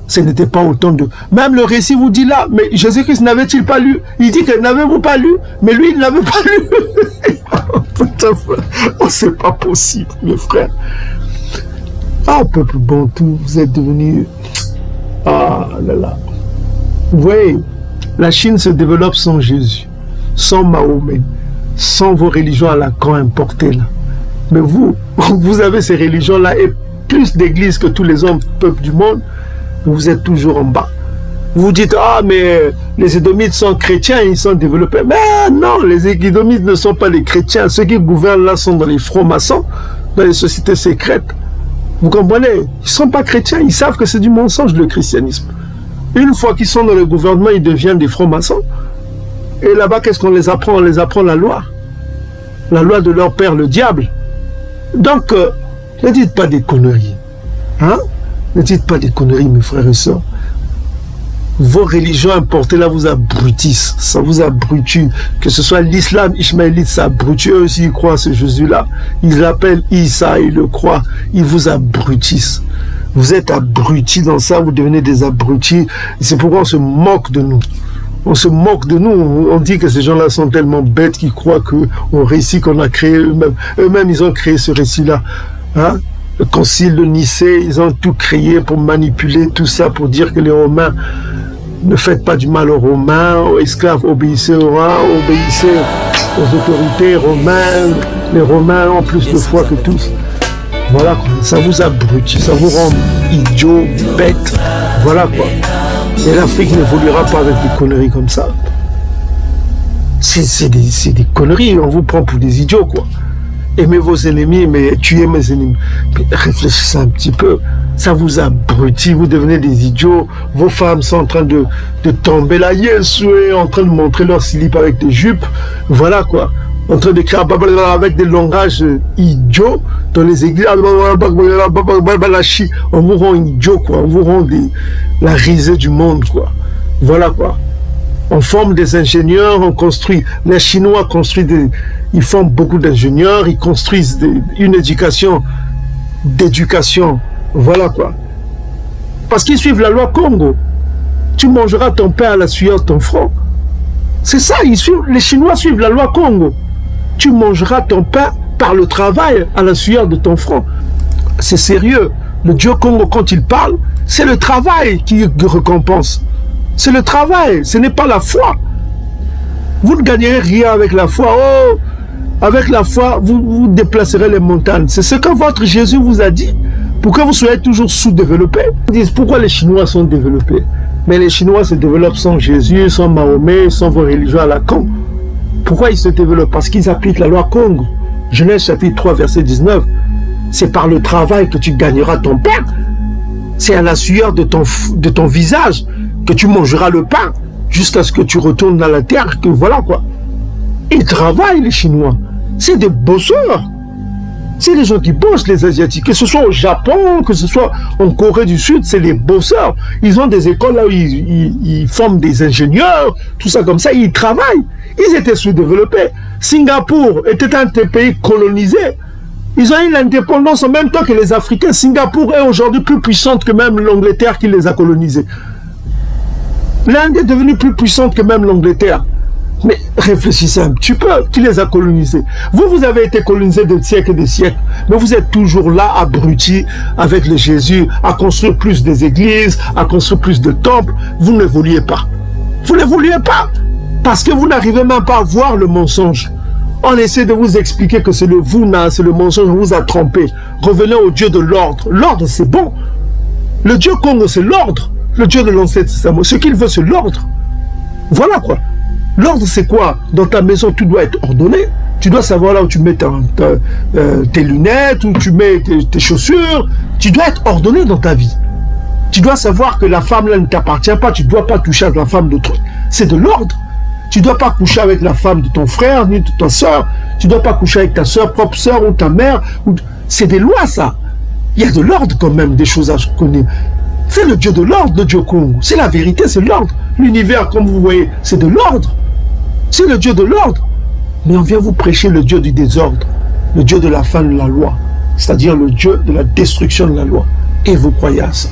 Ce n'était pas au temps de... Même le récit vous dit là, mais Jésus-Christ n'avait-il pas lu? Il dit que n'avez-vous pas lu? Mais lui, il n'avait pas lu. Oh, c'est pas possible, mes frères. Ah, peuple bantou, vous êtes devenus... Ah là là. Vous voyez, la Chine se développe sans Jésus, sans Mahomet, sans vos religions à la con importées là. Mais vous avez ces religions-là et plus d'églises que tous les hommes, peuples du monde, vous êtes toujours en bas. Vous dites, ah mais les Édomites sont chrétiens, ils sont développés. Mais non, les Édomites ne sont pas les chrétiens. Ceux qui gouvernent là sont dans les francs-maçons, dans les sociétés secrètes. Vous comprenez? Ils ne sont pas chrétiens, ils savent que c'est du mensonge le christianisme. Une fois qu'ils sont dans le gouvernement, ils deviennent des francs-maçons. Et là-bas, qu'est-ce qu'on les apprend? On les apprend la loi. La loi de leur père, le diable. Donc, ne dites pas des conneries. Hein? Ne dites pas des conneries, mes frères et sœurs. Vos religions importées là vous abrutissent, ça vous abrutit. Que ce soit l'islam ismaélite, ça abrutit. Eux aussi ils croient à ce Jésus-là. Ils l'appellent Issa, ils le croient. Ils vous abrutissent. Vous êtes abrutis dans ça, vous devenez des abrutis. C'est pourquoi on se moque de nous. On se moque de nous. On dit que ces gens-là sont tellement bêtes qu'ils croient qu'au récit qu'on a créé eux-mêmes. Eux-mêmes, ils ont créé ce récit-là. Hein? Le concile de Nicée, ils ont tout créé pour manipuler tout ça, pour dire que les Romains, ne faites pas du mal aux Romains, aux esclaves, obéissez aux rois, obéissez aux autorités romaines. Les Romains ont plus de foi que tous. Voilà quoi, ça vous abrutit, ça vous rend idiot, bête. Voilà quoi. Et l'Afrique n'évoluera pas avec des conneries comme ça. C'est des conneries, on vous prend pour des idiots quoi. Aimez vos ennemis, mais tuez mes ennemis. Mais réfléchissez un petit peu. Ça vous abrutit, vous devenez des idiots. Vos femmes sont en train de tomber là, en train de montrer leur slip avec des jupes. Voilà quoi. En train d'écrire avec des langages idiots dans les églises. On vous rend idiot quoi. On vous rend la risée du monde quoi. Voilà quoi. On forme des ingénieurs, on construit. Les Chinois construisent ils forment beaucoup d'ingénieurs, ils construisent une éducation d'éducation. Voilà quoi. Parce qu'ils suivent la loi Congo. Tu mangeras ton pain à la sueur de ton front. C'est ça, les Chinois suivent la loi Congo. Tu mangeras ton pain par le travail à la sueur de ton front. C'est sérieux. Le Dieu Congo, quand il parle, c'est le travail qui récompense. C'est le travail, ce n'est pas la foi. Vous ne gagnerez rien avec la foi. Oh, avec la foi, vous déplacerez les montagnes. C'est ce que votre Jésus vous a dit. Pour que vous soyez toujours sous-développés. Ils disent pourquoi les Chinois sont développés. Mais les Chinois se développent sans Jésus, sans Mahomet, sans vos religions à la con. Pourquoi ils se développent? Parce qu'ils appliquent la loi Congo. Genèse chapitre 3, verset 19. C'est par le travail que tu gagneras ton pain. C'est à la sueur de ton visage que tu mangeras le pain jusqu'à ce que tu retournes dans la terre. Que voilà quoi. Ils travaillent les Chinois. C'est des bosseurs. C'est les gens qui bossent, les Asiatiques. Que ce soit au Japon, que ce soit en Corée du Sud, c'est les bosseurs. Ils ont des écoles là où ils forment des ingénieurs, tout ça comme ça. Ils travaillent. Ils étaient sous-développés. Singapour était un pays colonisé. Ils ont eu l'indépendance en même temps que les Africains. Singapour est aujourd'hui plus puissante que même l'Angleterre qui les a colonisés. L'Inde est devenue plus puissante que même l'Angleterre. Mais réfléchissez un petit peu, qui les a colonisés? Vous avez été colonisés des siècles et des siècles, mais vous êtes toujours là, abrutis, avec le Jésus, à construire plus des églises, à construire plus de temples. Vous n'évoluez pas. Vous n'évoluez pas, parce que vous n'arrivez même pas à voir le mensonge. On essaie de vous expliquer que c'est le Vuna, c'est le mensonge, on vous a trompé. Revenez au Dieu de l'ordre. L'ordre, c'est bon. Le Dieu Congo, c'est l'ordre. Le Dieu de l'Ancêtre, c'est ça. Ce qu'il veut, c'est l'ordre. Voilà quoi. L'ordre, c'est quoi? Dans ta maison, tout doit être ordonné. Tu dois savoir là où tu mets tes lunettes, où tu mets tes chaussures. Tu dois être ordonné dans ta vie. Tu dois savoir que la femme là ne t'appartient pas. Tu ne dois pas toucher à la femme d'autrui. C'est de l'ordre. Tu ne dois pas coucher avec la femme de ton frère, ni de ta soeur. Tu ne dois pas coucher avec ta soeur, propre soeur ou ta mère. C'est des lois, ça. Il y a de l'ordre quand même, des choses à connaître. C'est le Dieu de l'ordre, le Dieu Congo. C'est la vérité, c'est l'ordre. L'univers, comme vous voyez, c'est de l'ordre. C'est le Dieu de l'ordre. Mais on vient vous prêcher le Dieu du désordre. Le Dieu de la fin de la loi. C'est-à-dire le Dieu de la destruction de la loi. Et vous croyez à ça.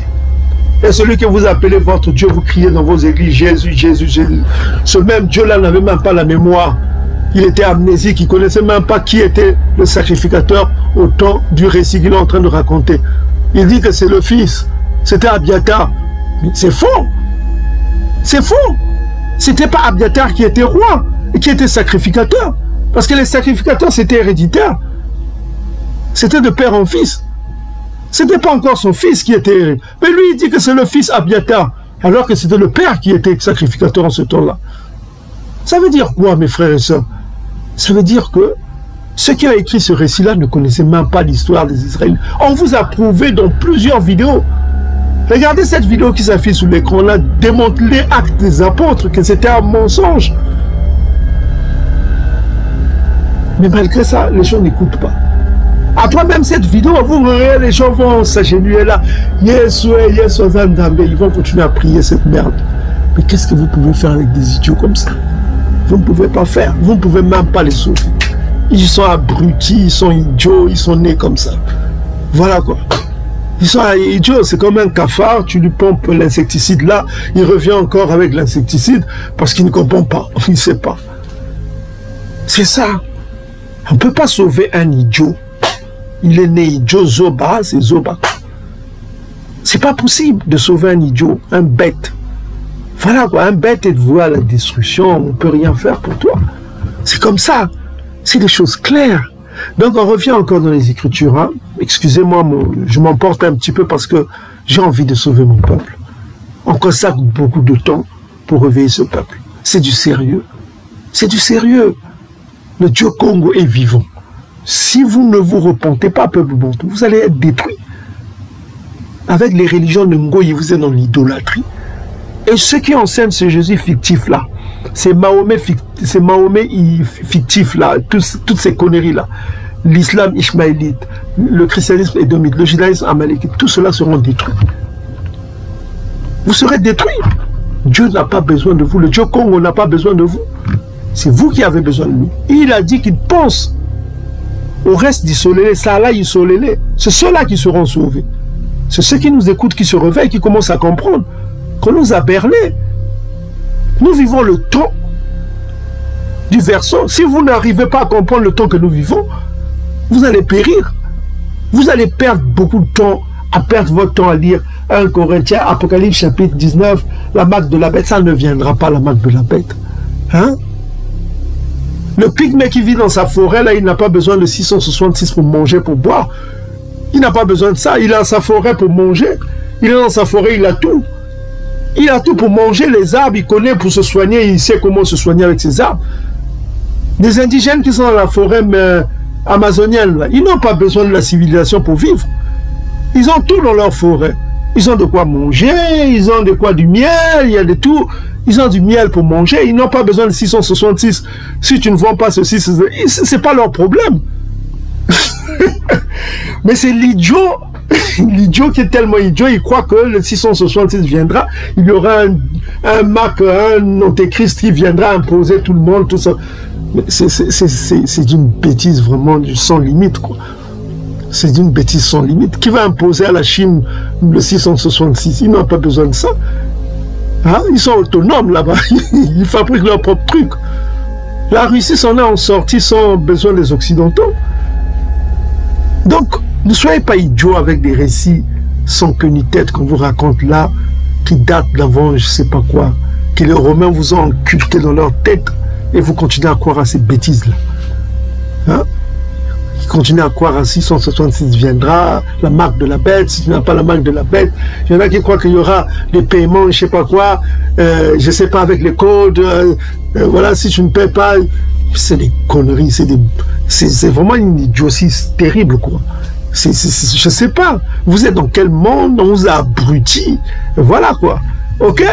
Et celui que vous appelez votre Dieu, vous criez dans vos églises, Jésus, Jésus, Jésus. Ce même Dieu-là n'avait même pas la mémoire. Il était amnésique, il ne connaissait même pas qui était le sacrificateur au temps du récit qu'il est en train de raconter. Il dit que c'est le fils. C'était Abiatar. Mais c'est faux. C'est faux. C'était pas Abiatar qui était roi et qui était sacrificateur. Parce que les sacrificateurs, c'était héréditaire. C'était de père en fils. C'était pas encore son fils qui était héréditaire. Mais lui, il dit que c'est le fils Abiatar. Alors que c'était le père qui était sacrificateur en ce temps-là. Ça veut dire quoi, mes frères et sœurs? Ça veut dire que ceux qui ont écrit ce récit-là ne connaissaient même pas l'histoire des Israéliens. On vous a prouvé dans plusieurs vidéos. Regardez cette vidéo qui s'affiche sous l'écran là, démontre les actes des apôtres, que c'était un mensonge. Mais malgré ça, les gens n'écoutent pas. Après même cette vidéo, vous verrez, les gens vont s'agenouiller là. Yes, Zandambe, ils vont continuer à prier cette merde. Mais qu'est-ce que vous pouvez faire avec des idiots comme ça? Vous ne pouvez pas faire. Vous ne pouvez même pas les sauver. Ils sont abrutis, ils sont idiots, ils sont nés comme ça. Voilà quoi. Ils sont idiots, c'est comme un cafard, tu lui pompes l'insecticide là, il revient encore avec l'insecticide parce qu'il ne comprend pas, il ne sait pas. C'est ça. On ne peut pas sauver un idiot. Il est né idiot, Zoba, c'est Zoba. C'est pas possible de sauver un idiot, un bête. Voilà quoi, un bête est voué à la destruction, on ne peut rien faire pour toi. C'est comme ça. C'est des choses claires. Donc on revient encore dans les Écritures. Hein. Excusez-moi, je m'emporte un petit peu parce que j'ai envie de sauver mon peuple. On consacre beaucoup de temps pour réveiller ce peuple. C'est du sérieux. C'est du sérieux. Le Dieu Congo est vivant. Si vous ne vous repentez pas, peuple Bantou, vous allez être détruit. Avec les religions de Ngoyi, vous êtes dans l'idolâtrie. Et ceux qui enseignent ce Jésus fictif-là, c'est Mahomet fictif-là, toutes ces conneries-là, l'islam ishmaélite, le christianisme édomite, le judaïsme amalékite, tout cela seront détruits. Vous serez détruits. Dieu n'a pas besoin de vous. Le Dieu Congo n'a pas besoin de vous. C'est vous qui avez besoin de lui. Il a dit qu'il pense au reste d'Isolélé, ça là, Isolélé. C'est ceux-là qui seront sauvés. C'est ceux qui nous écoutent, qui se réveillent, qui commencent à comprendre qu'on nous a berné. Nous vivons le temps du verseau. Si vous n'arrivez pas à comprendre le temps que nous vivons, vous allez périr. Vous allez perdre beaucoup de temps, à perdre votre temps à lire 1 Corinthiens, Apocalypse chapitre 19, la marque de la bête. Ça ne viendra pas, la marque de la bête. Hein? Le pygmée qui vit dans sa forêt, là, il n'a pas besoin de 666 pour manger, pour boire. Il n'a pas besoin de ça. Il a sa forêt pour manger. Il est dans sa forêt, il a tout. Il a tout pour manger les arbres, il connaît pour se soigner, il sait comment se soigner avec ses arbres. Des indigènes qui sont dans la forêt amazonienne, là, ils n'ont pas besoin de la civilisation pour vivre. Ils ont tout dans leur forêt. Ils ont de quoi manger, ils ont de quoi du miel, il y a de tout. Ils ont du miel pour manger, ils n'ont pas besoin de 666. Si tu ne vends pas ceci, c'est pas leur problème. Mais c'est l'idiot. L'idiot qui est tellement idiot, il croit que le 666 viendra, il y aura un Mac, un antéchrist qui viendra imposer tout le monde, tout ça. C'est d'une bêtise vraiment sans limite, quoi. C'est d'une bêtise sans limite. Qui va imposer à la Chine le 666? Ils n'ont pas besoin de ça. Hein? Ils sont autonomes là-bas. Ils fabriquent leurs propres trucs. La Russie s'en est en sortie sans besoin des Occidentaux. Donc, ne soyez pas idiots avec des récits sans queue ni tête qu'on vous raconte là, qui datent d'avant, je ne sais pas quoi, que les Romains vous ont inculqué dans leur tête et vous continuez à croire à ces bêtises-là. Hein? Ils continuent à croire à 666 viendra, la marque de la bête, si tu n'as pas la marque de la bête. Il y en a qui croient qu'il y aura des paiements, je ne sais pas quoi, je ne sais pas, avec les codes, voilà, si tu ne paies pas, c'est des conneries, c'est vraiment une idiotie terrible, quoi. Je ne sais pas, vous êtes dans quel monde, on vous a abrutis, voilà quoi, ok?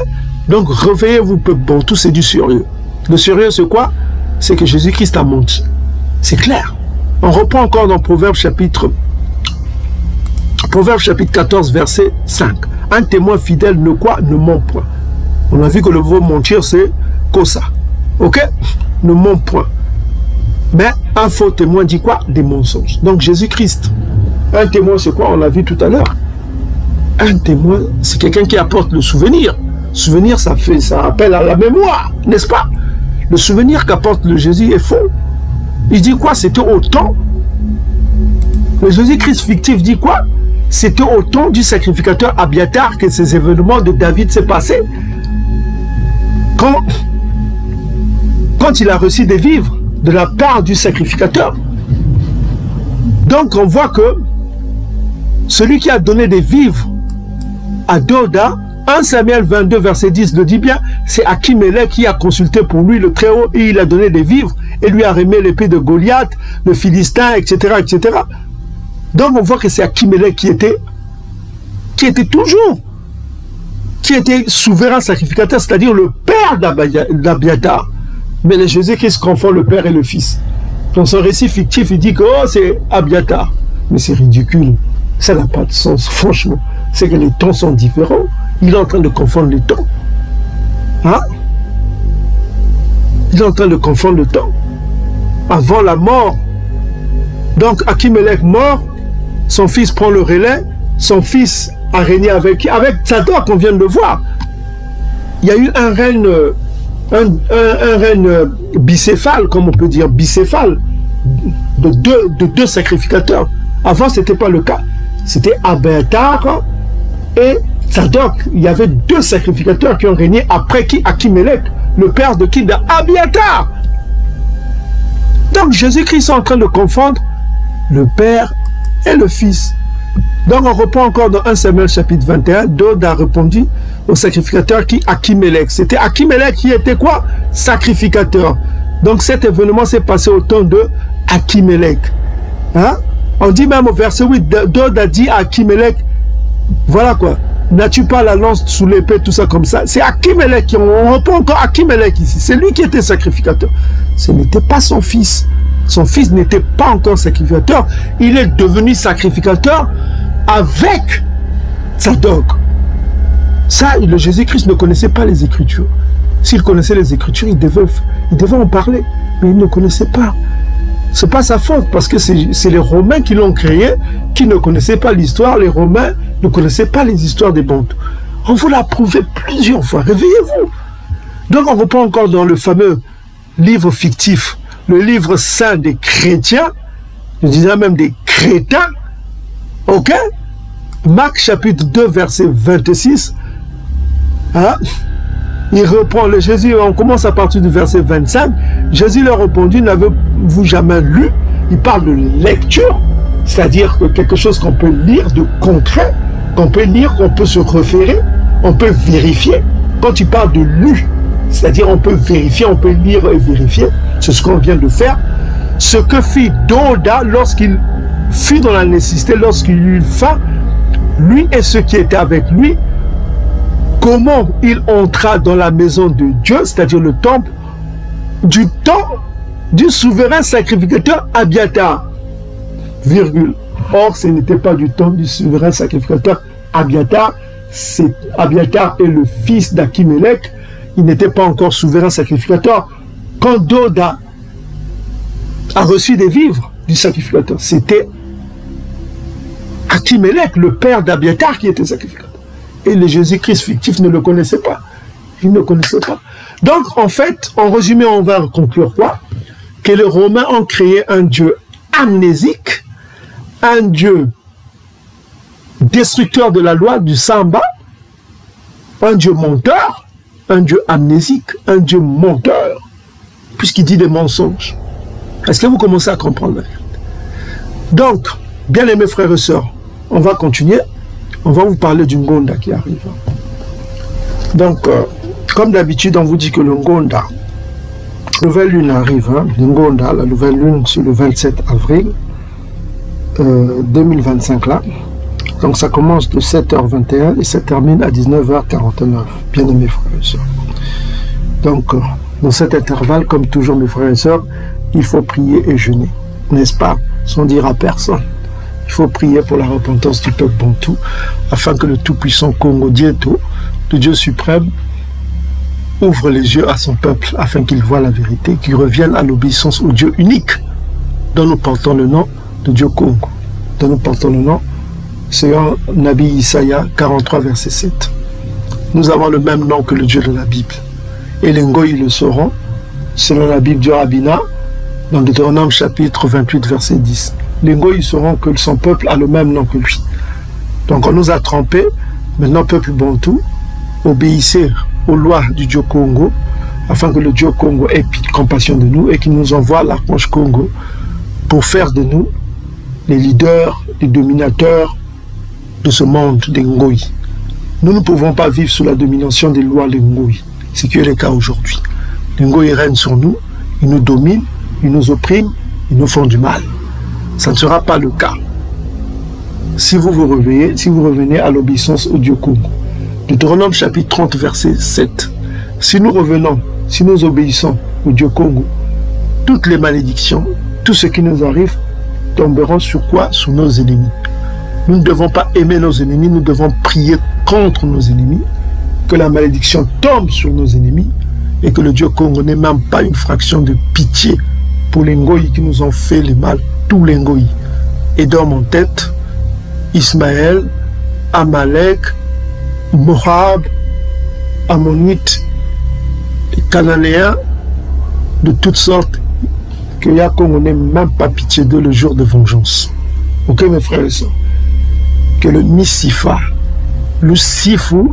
Donc réveillez-vous, peuple Bantou, c'est du sérieux. Le sérieux c'est quoi? C'est que Jésus-Christ a menti, c'est clair. On reprend encore dans Proverbe chapitre 14 verset 5. Un témoin fidèle ne ment point. On a vu que le mot mentir c'est Kosa, ok? Ne ment point. Mais un faux témoin dit quoi? Des mensonges. Donc Jésus-Christ, un témoin c'est quoi? On l'a vu tout à l'heure. Un témoin c'est quelqu'un qui apporte le souvenir. Souvenir ça rappelle à la mémoire, n'est-ce pas? Le souvenir qu'apporte le Jésus est faux. Il dit quoi? C'était au temps. Le Jésus-Christ fictif dit quoi? C'était au temps du sacrificateur Abiatar que ces événements de David s'est passé. Quand il a reçu des vivres de la part du sacrificateur. Donc on voit que celui qui a donné des vivres à Doda, 1 Samuel 22 verset 10 le dit bien, c'est Akimélec qui a consulté pour lui le Très-Haut et il a donné des vivres et lui a remis l'épée de Goliath, le Philistin, etc., etc. Donc on voit que c'est Akimélec qui était souverain sacrificateur, c'est-à-dire le père d'Abiatar. Mais le Jésus-Christ confond le père et le fils. Dans son récit fictif, il dit que oh, c'est Abiatar. Mais c'est ridicule. Ça n'a pas de sens, franchement. C'est que les temps sont différents. Il est en train de confondre les temps. Hein? Il est en train de confondre le temps. Avant la mort. Donc Achimelech mort, son fils prend le relais, son fils a régné avec Tzadok, on vient de le voir. Il y a eu un règne, un règne bicéphale, comme on peut dire, bicéphale, de deux sacrificateurs. Avant, ce n'était pas le cas. C'était Abiathar et Tzadok. Il y avait deux sacrificateurs qui ont régné après qui? Achimelech, le père de qui? D'Abiathar. Donc Jésus-Christ est en train de confondre le père et le fils. Donc on reprend encore dans 1 Samuel chapitre 21, Dod a répondu au sacrificateur qui? Achimelech. C'était Achimelech qui était quoi? Sacrificateur. Donc cet événement s'est passé au temps de Achimelech. Hein? On dit même au verset 8, Dod a dit à Achimelech, voilà quoi, n'as-tu pas la lance sous l'épée, tout ça comme ça? C'est Achimelech, on reprend encore Achimelech ici, c'est lui qui était sacrificateur. Ce n'était pas son fils. Son fils n'était pas encore sacrificateur, il est devenu sacrificateur avec Tzadok. Ça, le Jésus-Christ ne connaissait pas les Écritures. S'il connaissait les Écritures, il devait en parler, mais il ne connaissait pas. C'est pas sa faute, parce que c'est les Romains qui l'ont créé, qui ne connaissaient pas l'histoire. Les Romains ne connaissaient pas les histoires des Bantous. On vous l'a prouvé plusieurs fois, réveillez-vous. Donc on reprend encore dans le fameux livre fictif, le livre saint des chrétiens, je disais même des crétins, ok? Marc chapitre 2 verset 26, hein? Il reprend le Jésus, on commence à partir du verset 25, Jésus leur répondit, n'avez-vous jamais lu? Il parle de lecture, c'est-à-dire que quelque chose qu'on peut lire de concret, qu'on peut lire, qu'on peut se référer, on peut vérifier. Quand il parle de lu, c'est-à-dire on peut vérifier, on peut lire et vérifier, c'est ce qu'on vient de faire. Ce que fit Doda lorsqu'il fut dans la nécessité, lorsqu'il eut faim, lui et ceux qui étaient avec lui, comment il entra dans la maison de Dieu, c'est-à-dire le temple, du temps du souverain sacrificateur Abiathar, virgule. Or, ce n'était pas du temps du souverain sacrificateur Abiathar, Abiathar est le fils d'Achimelech, il n'était pas encore souverain sacrificateur. Quand Doda a reçu des vivres du sacrificateur, c'était Achimelech, le père d'Abiathar, qui était sacrificateur. Et le Jésus-Christ fictif ne le connaissait pas. Il ne connaissait pas. Donc, en fait, en résumé, on va conclure quoi? Que les Romains ont créé un Dieu amnésique, un Dieu destructeur de la loi, du samba, un Dieu menteur, un Dieu amnésique, un Dieu menteur, puisqu'il dit des mensonges. Est-ce que vous commencez à comprendre la vérité? Donc, bien aimés frères et sœurs, on va continuer. On va vous parler du Ngonda qui arrive. Donc, comme d'habitude, on vous dit que le Ngonda, nouvelle lune arrive. Hein, le Ngonda, la nouvelle lune, c'est le 27 avril 2025 là. Donc, ça commence de 7h21 et ça termine à 19h49. Bien aimés frères et sœurs. Donc, dans cet intervalle, comme toujours mes frères et sœurs, il faut prier et jeûner. N'est-ce pas? Sans dire à personne. Il faut prier pour la repentance du peuple bantou, afin que le tout-puissant Congo Dieto, le Dieu suprême, ouvre les yeux à son peuple, afin qu'il voie la vérité, qu'il revienne à l'obéissance au Dieu unique, dont nous portons le nom de Dieu Congo, dont nous portons le nom, c'est en Nabi Isaïa 43, verset 7. Nous avons le même nom que le Dieu de la Bible. Et les Ngoï le sauront, selon la Bible du Rabbinat, dans Deutéronome chapitre 28, verset 10. Les Ngoï sauront que son peuple a le même nom que lui. Donc on nous a trompés. Maintenant, peuple bantou, obéissez aux lois du Dieu Congo, afin que le Dieu Congo ait compassion de nous et qu'il nous envoie l'archange Congo pour faire de nous les leaders, les dominateurs de ce monde des Ngoï. Nous ne pouvons pas vivre sous la domination des lois des Ngoï, ce qui est le cas aujourd'hui. Les Ngoï règnent sur nous, ils nous dominent, ils nous oppriment, ils nous font du mal. Ça ne sera pas le cas. Si vous vous réveillez, si vous revenez à l'obéissance au Dieu Congo. Deutéronome chapitre 30, verset 7. Si nous revenons, si nous obéissons au Dieu Congo, toutes les malédictions, tout ce qui nous arrive, tomberont sur quoi? Sur nos ennemis. Nous ne devons pas aimer nos ennemis, nous devons prier contre nos ennemis que la malédiction tombe sur nos ennemis et que le Dieu Congo n'ait même pas une fraction de pitié pour les Ngoï qui nous ont fait le mal, tous les Ngoï. Édom en tête, Ismaël, Amalek, Moab, Ammonites, les Cananéens, de toutes sortes, que ya Congo n'ait même pas pitié d'eux le jour de vengeance. Ok mes frères et sœurs, que le Misifa, le Sifu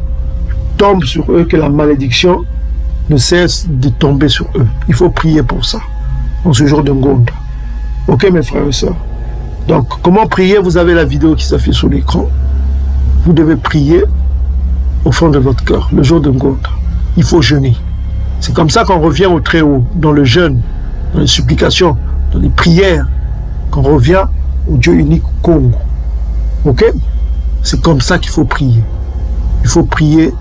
tombe sur eux, que la malédiction ne cesse de tomber sur eux. Il faut prier pour ça, en ce jour de Ngonda. Ok mes frères et sœurs. Donc comment prier? Vous avez la vidéo qui s'affiche sur l'écran. Vous devez prier au fond de votre cœur, le jour de Ngonda. Il faut jeûner. C'est comme ça qu'on revient au Très-Haut, dans le jeûne, dans les supplications, dans les prières, qu'on revient au Dieu unique Congo. Ok? C'est comme ça qu'il faut prier. Il faut prier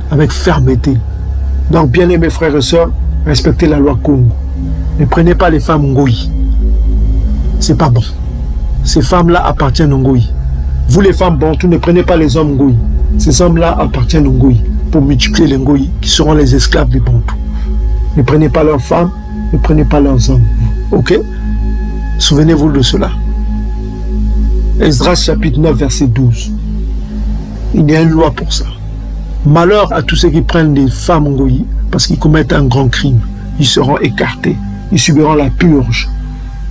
avec fermeté. Donc, bien aimés frères et sœurs, respectez la loi Congo. Ne prenez pas les femmes Ngoï. C'est pas bon. Ces femmes-là appartiennent aux Ngoï. Vous les femmes Bantou, ne prenez pas les hommes Ngoï. Ces hommes-là appartiennent aux Ngoï pour multiplier les Ngoï qui seront les esclaves des Bantou. Ne prenez pas leurs femmes, ne prenez pas leurs hommes. Ok? Souvenez-vous de cela. Esdras chapitre 9 verset 12. Il y a une loi pour ça. Malheur à tous ceux qui prennent des femmes Ngoï parce qu'ils commettent un grand crime. Ils seront écartés. Ils subiront la purge.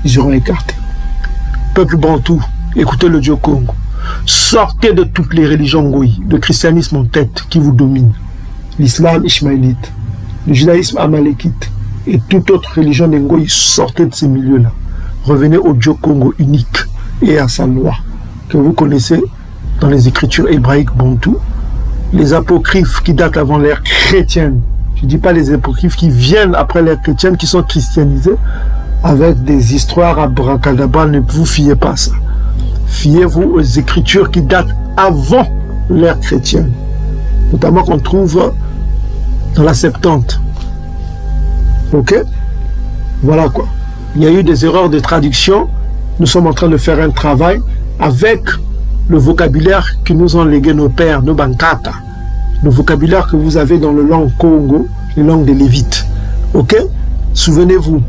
Ils seront écartés. Peuple Bantou, écoutez le Dieu Congo. Sortez de toutes les religions Ngoï, le christianisme en tête qui vous domine. L'islam ishmaélite, le judaïsme amalekite et toute autre religion des Ngoï, sortez de ces milieux-là. Revenez au Dieu Congo unique et à sa loi que vous connaissez dans les écritures hébraïques bantou, les apocryphes qui datent avant l'ère chrétienne. Je ne dis pas les apocryphes qui viennent après l'ère chrétienne, qui sont christianisés avec des histoires abracadabra. Ne vous fiez pas à ça. Fiez-vous aux écritures qui datent avant l'ère chrétienne, notamment qu'on trouve dans la Septante. Ok? Voilà quoi. Il y a eu des erreurs de traduction. Nous sommes en train de faire un travail avec le vocabulaire que nous ont légué nos pères, nos bankata, le vocabulaire que vous avez dans le langue Congo, les langues des Lévites. Ok? Souvenez-vous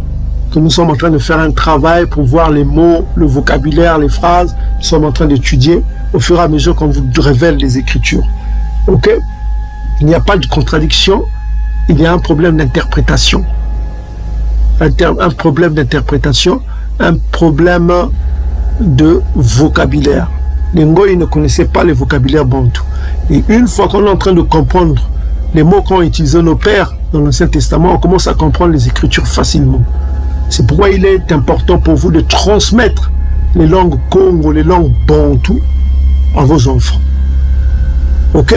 que nous sommes en train de faire un travail pour voir les mots, le vocabulaire, les phrases. Nous sommes en train d'étudier au fur et à mesure qu'on vous révèle les Écritures. Ok? Il n'y a pas de contradiction, il y a un problème d'interprétation. Un problème d'interprétation, un problème de vocabulaire. Les Ngoï ne connaissaient pas les vocabulaires bantou. Et une fois qu'on est en train de comprendre les mots qu'ont utilisés nos pères dans l'Ancien Testament, on commence à comprendre les Écritures facilement. C'est pourquoi il est important pour vous de transmettre les langues Congo, les langues bantou à vos enfants. Ok?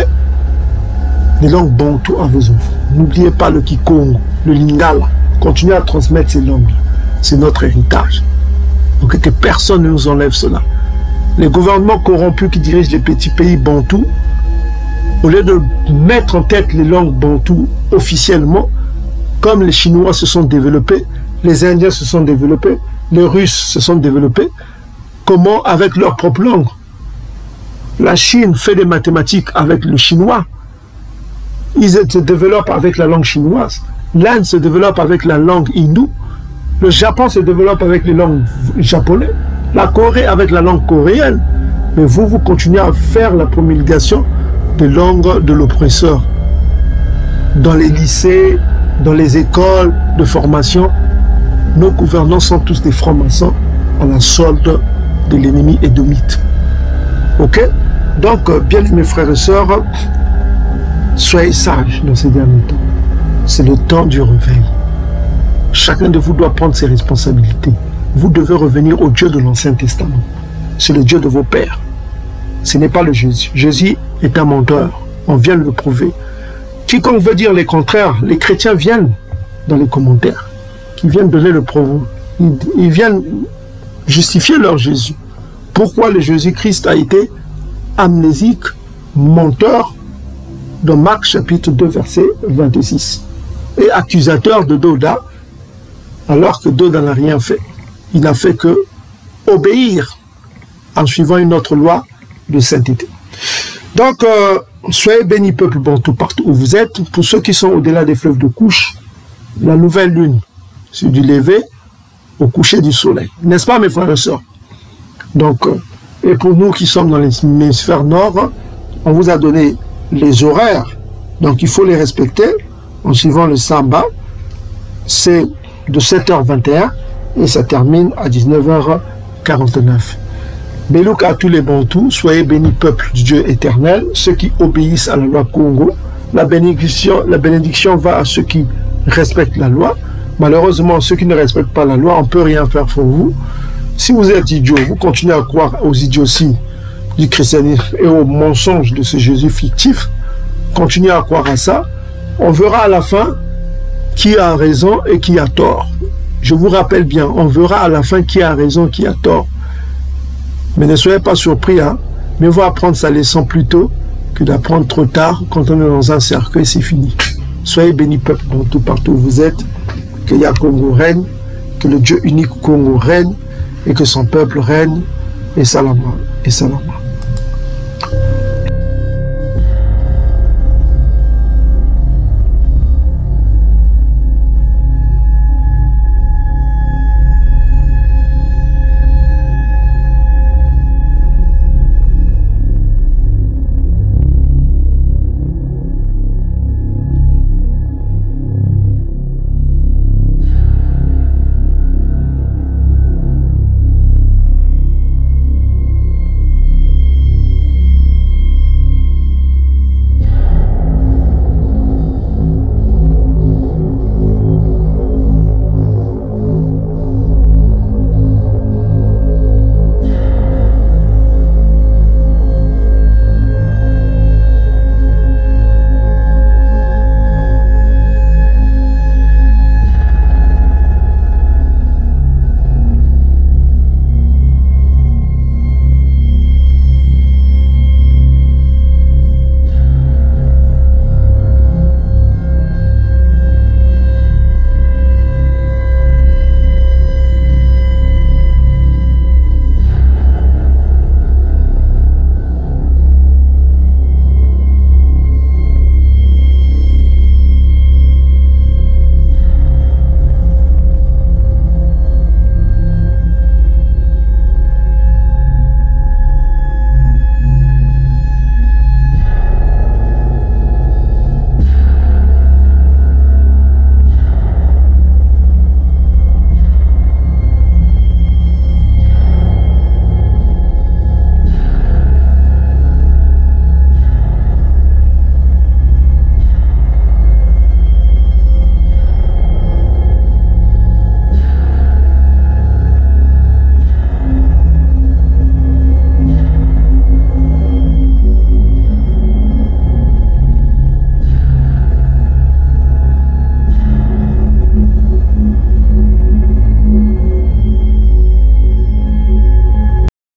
Les langues bantou à vos enfants. N'oubliez pas le Kikongo, le Lingala. Continuez à transmettre ces langues. C'est notre héritage. Donc que personne ne nous enlève cela. Les gouvernements corrompus qui dirigent les petits pays bantous, au lieu de mettre en tête les langues bantous officiellement, comme les Chinois se sont développés, les Indiens se sont développés, les Russes se sont développés, comment avec leur propre langue? La Chine fait des mathématiques avec le chinois. Ils se développent avec la langue chinoise. L'Inde se développe avec la langue hindoue. Le Japon se développe avec les langues japonaises. La Corée avec la langue coréenne. Mais vous, vous continuez à faire la promulgation des langues de l'oppresseur. Dans les lycées, dans les écoles de formation, nos gouvernants sont tous des francs-maçons à la solde de l'ennemi édomite. Ok? Donc, bien mes frères et sœurs, soyez sages dans ces derniers temps. C'est le temps du réveil. Chacun de vous doit prendre ses responsabilités. Vous devez revenir au Dieu de l'Ancien Testament. C'est le Dieu de vos pères. Ce n'est pas le Jésus. Jésus est un menteur. On vient de le prouver. Quiconque veut dire le contraire, les chrétiens viennent dans les commentaires, qui viennent donner le provo. Ils viennent justifier leur Jésus. Pourquoi le Jésus-Christ a été amnésique, menteur, dans Marc chapitre 2 verset 26, et accusateur de Doda, alors que Doda n'a rien fait. Il n'a fait que obéir en suivant une autre loi de sainteté. Donc, Soyez bénis, peuple bantou, partout où vous êtes. Pour ceux qui sont au-delà des fleuves de couche, la nouvelle lune, c'est du lever au coucher du soleil. N'est-ce pas, mes frères et sœurs? Donc, et pour nous qui sommes dans l'hémisphère nord, on vous a donné les horaires. Donc, il faut les respecter en suivant le samba. C'est de 7h21 et ça termine à 19h49. Belouk à tous les bantous, soyez bénis, peuple du Dieu éternel, ceux qui obéissent à la loi Congo. La bénédiction va à ceux qui respectent la loi. Malheureusement, ceux qui ne respectent pas la loi, on ne peut rien faire pour vous. Si vous êtes idiot, vous continuez à croire aux idioties du christianisme et aux mensonges de ce Jésus fictif, continuez à croire à ça, on verra à la fin qui a raison et qui a tort. Je vous rappelle bien, on verra à la fin qui a raison et qui a tort. Mais ne soyez pas surpris, hein. Mieux vaut apprendre sa leçon plus tôt que d'apprendre trop tard. Quand on est dans un cercueil, c'est fini. Soyez bénis, peuple, partout où vous êtes. Que Yah Congo règne, que le Dieu unique Congo règne, et que son peuple règne, et salama, et salama.